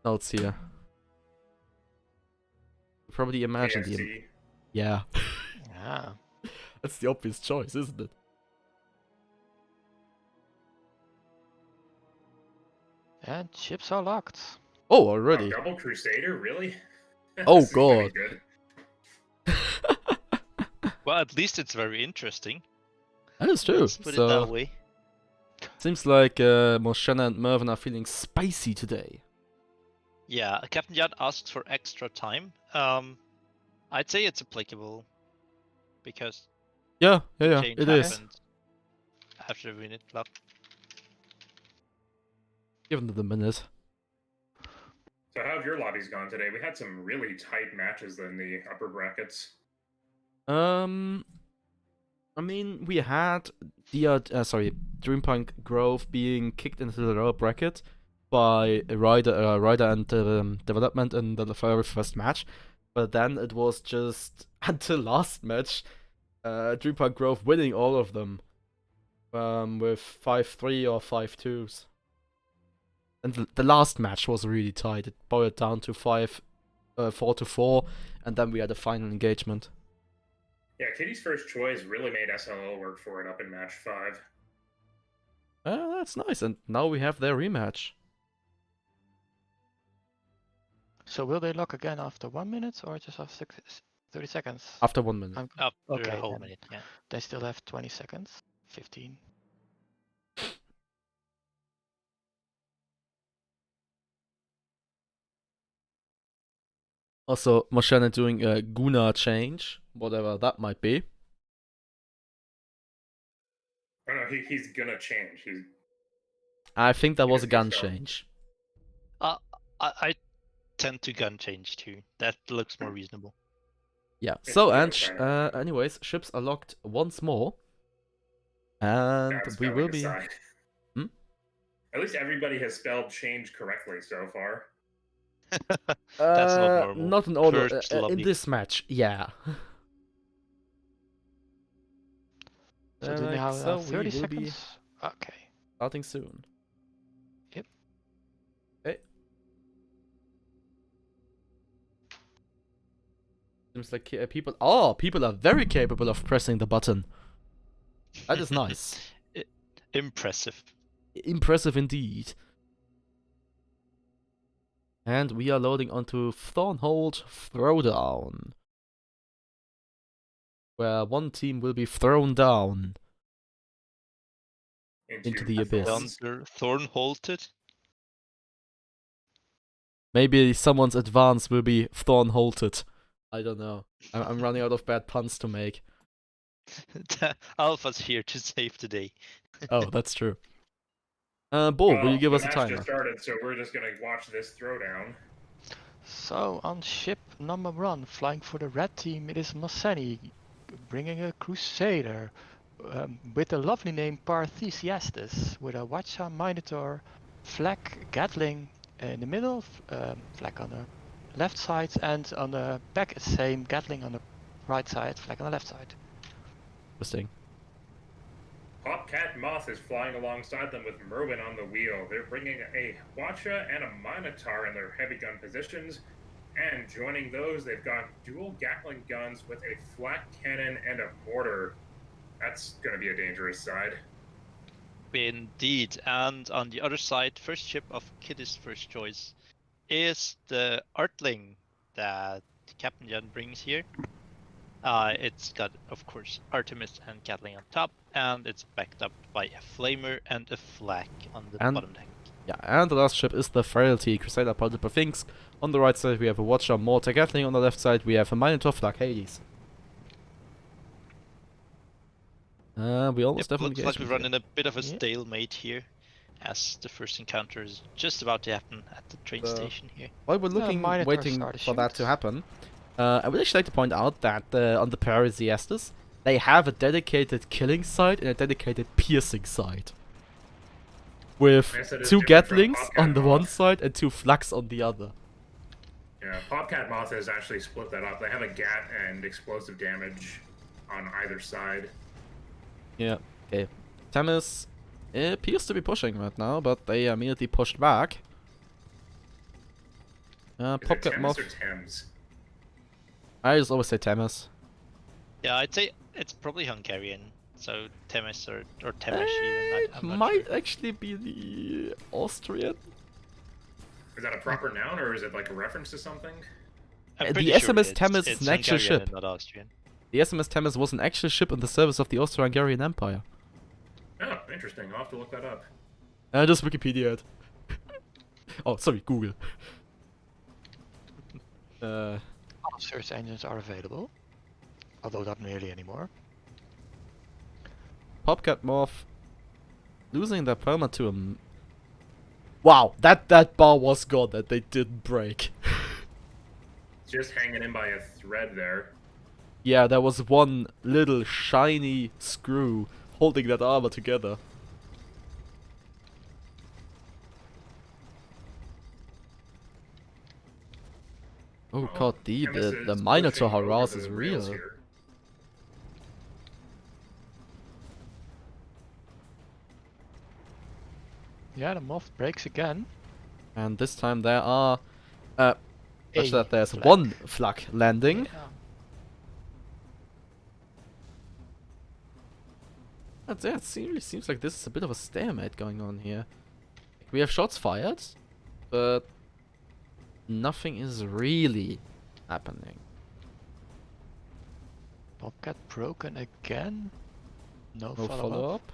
notes here. You probably imagine the... KFC. Yeah, Ah. that's the obvious choice, isn't it? And ships are locked. Oh, Oh, already. Double Crusader, really? Oh, This is gonna be God. good. Well, at least it's very interesting. That is true. Let's put it So, that way. seems like Moshenna and Mervyn are feeling spicy today. Yeah, Captain Jan asks for extra time. I'd say it's applicable because Yeah, change it is. happened after the minute clock. Given it a minute. So how have your lobbies gone today? We had some really tight matches in the upper brackets. I mean, we had the Dreampunk Grove being kicked into the lower bracket by Ryder and Development in the very first match, but then it was just until last match, Dreampunk Grove winning all of them, with 5-3 or 5-2s. And the last match was really tight. It boiled down to 4-4, and then we had a final engagement. Yeah, Kitty's First Choice really made SLL work for it up in match 5. That's nice, and now we have their rematch. So will they lock again after 1 minute or just after 30 seconds? After 1 minute. After Okay, a whole then. minute, yeah. They still have 20 seconds. 15. Also, Moshenna doing a Guna change, whatever that might be. Oh no, he's gonna change. I think that was a Yes, gun he's gone. change. I tend to gun change too. That looks more reasonable. Yeah. It's So, more and fair. anyways, ships are locked once more, and That's we spelling will be. aside. Hmm? At least everybody has spelled change correctly so far. That's not normal. Not in order. First In lobby. this match, yeah. So do they have so 30 we will seconds? be Okay. starting soon. Yep. Okay. Seems like people. Oh, people are very capable of pressing the button. That is nice. Impressive. Impressive indeed. And we are loading onto Thornhold Throwdown, where one team will be thrown down into the abyss. thorns. Thunder Thornholted. Maybe someone's advance will be Thornholted. I don't know. I'm running out of bad puns to make. Alpha's here to save the day. Oh, that's true. Bull, will you give the us a match timer? just started, so we're just gonna watch this throwdown. So on ship number 1, flying for the red team, it is Moseni, bringing a Crusader with the lovely name Parthesiastus, with a Watcha Minotaur, flag Gatling in the middle, flag on the left side, and on the back it's same Gatling on the right side, flag on the left side. Interesting. Popcat Moth is flying alongside them with Merwin on the wheel. They're bringing a Watcha and a Minotaur in their heavy gun positions. And joining those, they've got dual Gatling guns with a flak cannon and a mortar. That's going to be a dangerous side. Indeed, and on the other side, first ship of Kitty's First Choice is the Artling that Captain Jan brings here. It's got, of course, Artemis and Gatling on top, and it's backed up by a Flamer and a Flak on the And- bottom deck. Yeah, and the last ship is the Frailty Crusader piloted by Finks. On the right side we have a Watcher, Mortar, Gatling. On the left side we have a Minotaur, Flag, Hades. We almost Yep, definitely looks like we run here. in a bit of a Yeah. stalemate here, as the first encounter is just about to happen at the train station here. While we're looking, Minotaurs waiting are the for that to shoots. happen, I would actually like to point out that on the Paradis, they have a dedicated killing side and a dedicated piercing side. With Yes, it is 2 different from Gatlings Popcat on the one Moth. side and 2 Flags on the other. Yeah, Popcat Moth has actually split that up. They have a gat and explosive damage on either side. Yeah, okay. Thames appears to be pushing right now, but they immediately pushed back. Is it Popcat Thames Moth. or Thames? I just always say Thames. Yeah, I'd say it's probably Hungarian, so Temes or Temes even. It I'm not might sure. actually be the Austrian. Is that a proper noun or is it like a reference to something? I'm the pretty sure SMS it's, Temes is it's an actual Hungarian ship. and not Austrian. The SMS Thames was an actual ship in the service of the Austro-Hungarian Empire. Oh, interesting. I'll have to look that up. Just Wikipedia it. Oh, sorry, Google. All search engines are available, although not nearly anymore. Popcat Morph losing their perma to him. Wow, that bar was gone that they didn't break. Just hanging in by a thread there. Yeah, there was one little shiny screw holding that armor together. Oh god, the Thames Minotaur pushing over harass the is rails real. here. Yeah, the moth breaks again. And this time there are such A that there's flag. 1 flak landing. Yeah. But yeah, it really seems like this is a bit of a stalemate going on here. We have shots fired, but nothing is really happening. Bobcat broken again. No, No follow-up. follow-up.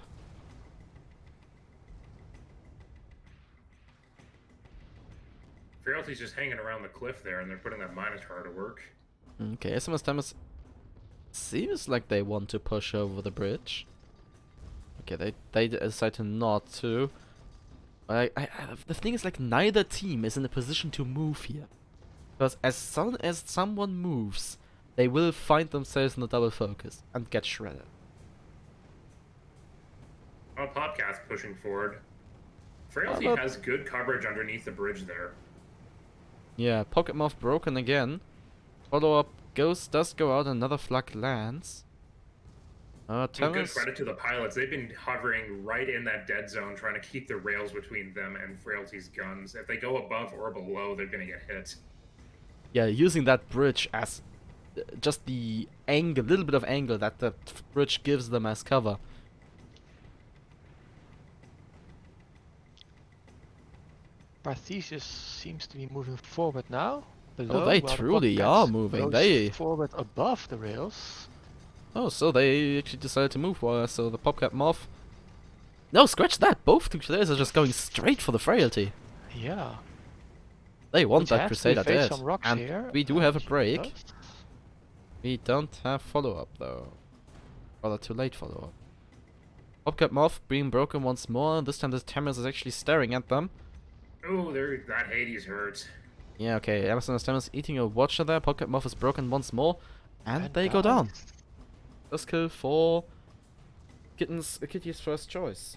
Frailty's just hanging around the cliff there, and they're putting that Minotaur to work. Okay, SMS Thames seems like they want to push over the bridge. Okay, they decide to not to. But the thing is, like, neither team is in a position to move here. Because as soon as someone moves, they will find themselves in a double focus and get shredded. Oh, Popcat's pushing forward. Frailty but- has good coverage underneath the bridge there. Yeah, Pocket Moth broken again. Follow-up does go out, another flag lands. And good Thames, credit to the pilots. They've been hovering right in that dead zone, trying to keep the rails between them and Frailty's guns. If they go above or below, they're going to get hit. yeah, using that bridge as just the angle, little bit of angle that the bridge gives them as cover. Parthesius seems to be moving forward now. Below, Oh, they while the truly Bobcats are moving. goes They forward above the rails. Oh, so they actually decided to move. So the Popcat Moth. No, scratch that. Both two Crusaders are just going straight for the Frailty. Yeah. They want Which that has to Crusader evade dead. some rocks And here, we do have a she break. does. We don't have follow-up though. Rather too late follow-up. Popcat Moth being broken once more. This time the Thames is actually staring at them. Oh, that Hades hurts. Yeah, okay. Amazon Thames eating a Watcher there. Popcat Moth is broken once more. And they go down. dies. First kill for Kitty's first choice.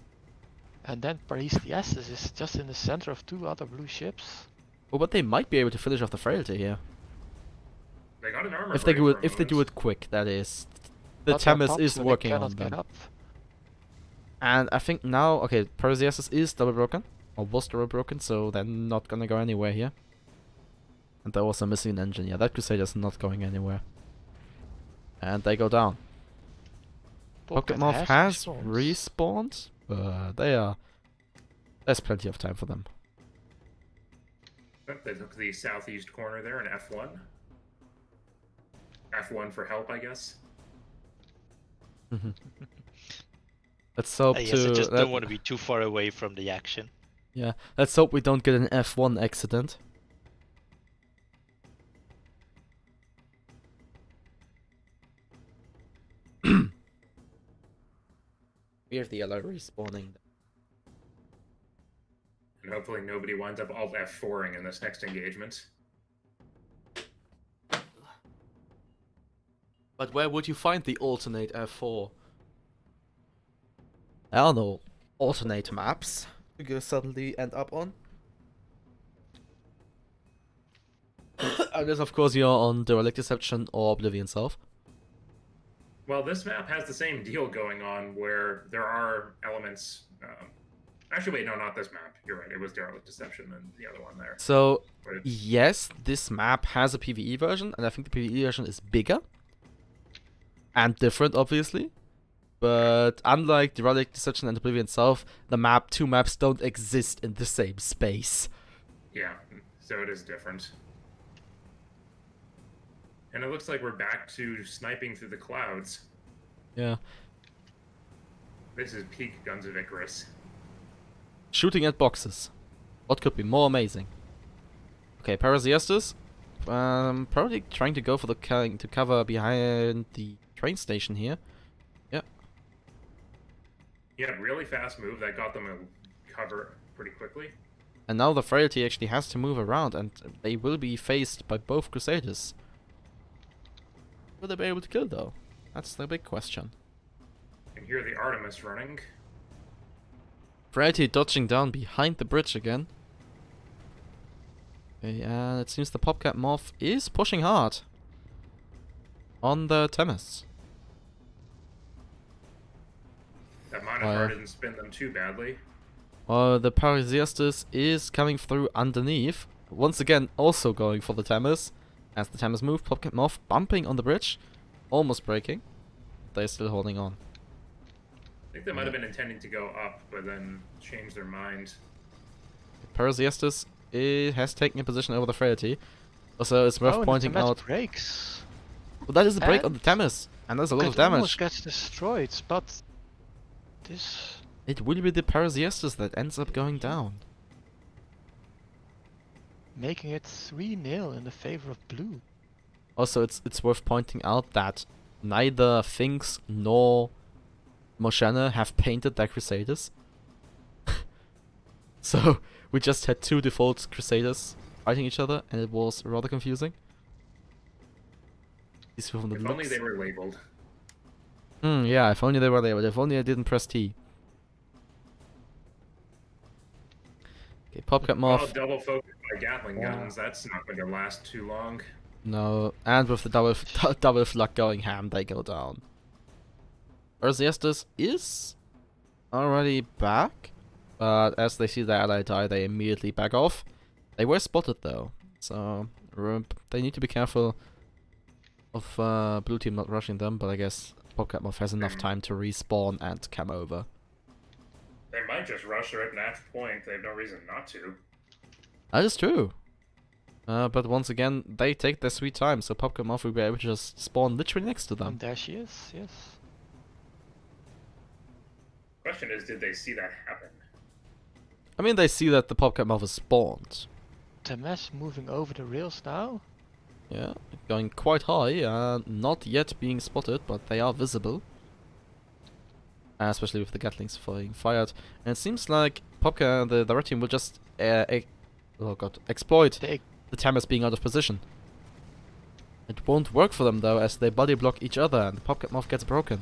And then Paradis is just in the center of 2 other blue ships. Oh, but they might be able to finish off the Frailty here. They got an armor If they break do it, for a if they do moment. it quick, that is. The But they're Thames top, is so they working cannot on them. get up. And I think now, okay, Paradis is double broken, or was double broken, so they're not gonna go anywhere here. And they're also missing an engine. Yeah, that Crusader's not going anywhere. And they go down. Pocket Moth has respawned, but there's plenty of time for them. They took the southeast corner there in F1. F1 for help, I guess. Let's hope Yes, I to. just don't want to be too far away from the action. Yeah, let's hope we don't get an F1 accident. We have the yellow respawning. And hopefully nobody winds up alt F4ing in this next engagement. But where would you find the alternate F4? I don't know. Alternate maps you suddenly end up on. Unless, of course, you're on Derelict Deception or Oblivion South. Well, this map has the same deal going on where there are elements. Actually, wait, no, not this map. You're right. It was Derelict Deception and the other one there. So, But yes, this map has a PvE version, and I think the PvE version is bigger. And different, obviously. But unlike Derelict Deception and Oblivion South, the two maps don't exist in the same space. yeah, so it is different. And it looks like we're back to sniping through the clouds. Yeah. This is peak Guns of Icarus. Shooting at boxes. What could be more amazing? Okay, Parasiestus. Probably trying to go for the to cover behind the train station here. Yeah. Yeah, really fast move that got them a cover pretty quickly. And now the Frailty actually has to move around, and they will be faced by both Crusaders. Will they be able to kill, though? That's the big question. And here the Artemis running. Frailty dodging down behind the bridge again. Okay, and it seems the Popcat Moth is pushing hard on the Themis. That Minotaur didn't spin them too badly. The Parasiestus is coming through underneath. Once again, also going for the Themis. As the Themis move, Popcat Moth bumping on the bridge. Almost breaking. They're still holding on. I think they might have been intending to go up, but then changed their mind. Parasiestus has taken a position over the Frailty. Also, it's worth pointing the out... breaks. Well, that is a break on the Themis. And there's a lot of damage. Almost gets destroyed, but this... It will be the Parasiestus that ends up going down. Making it 3-0 in the favor of blue. Also, it's worth pointing out that neither Finks nor Moshana have painted their Crusaders. So, we just had two default Crusaders fighting each other, and it was rather confusing. If only they were labeled. Yeah, if only they were labeled. If only I didn't press T. Okay, Popcat Moth. Oh, double focus by Gatling guns. That's not going to last too long. No, and with the double flak going ham, they go down. Parasiestus is already back, but as they see their ally die, they immediately back off. They were spotted though, so they need to be careful of blue team not rushing them, but I guess Popcat Moth has enough time to respawn and come over. They might just rush her at match point. They have no reason not to. That is true. But once again, they take their sweet time, so Popcat Moth will be able to just spawn literally next to them. And there she is, yes. Question is, did they see that happen? I mean, they see that the Popcat Moth is spawned. Temes moving over the rails now. Yeah, going quite high, not yet being spotted, but they are visible. Especially with the Gatlings being fired. And it seems like Popcat, the red team, will just exploit the Themis being out of position. It won't work for them though, as they body block each other and the Popcat Moth gets broken.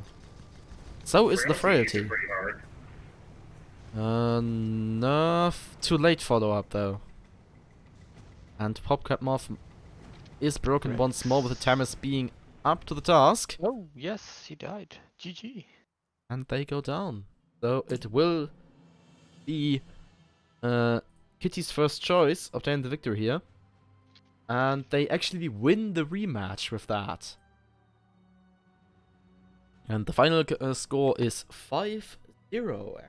So is the Frailty. No, too late follow up though. And Popcat Moth is broken once more with the Themis being up to the task. Oh, yes, he died. GG. And they go down. So it will be Kitty's first choice, obtain the victory here. And they actually win the rematch with that. And the final score is 5-0.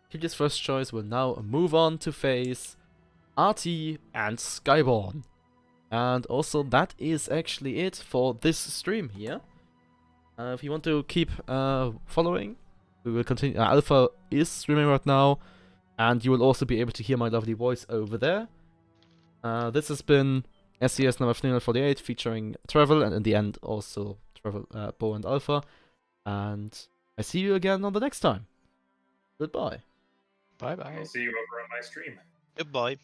Kitty's first choice will now move on to face RT and Skyborn. And also that is actually it for this stream here. If you want to keep following, we will continue. Alpha is streaming right now, And you will also be able to hear my lovely voice over there. This has been SCS number 348 featuring Trevil, and in the end also Trevil, Bo and Alpha. And I see you again on the next time. Goodbye. Bye bye. I'll see you over on my stream. Goodbye.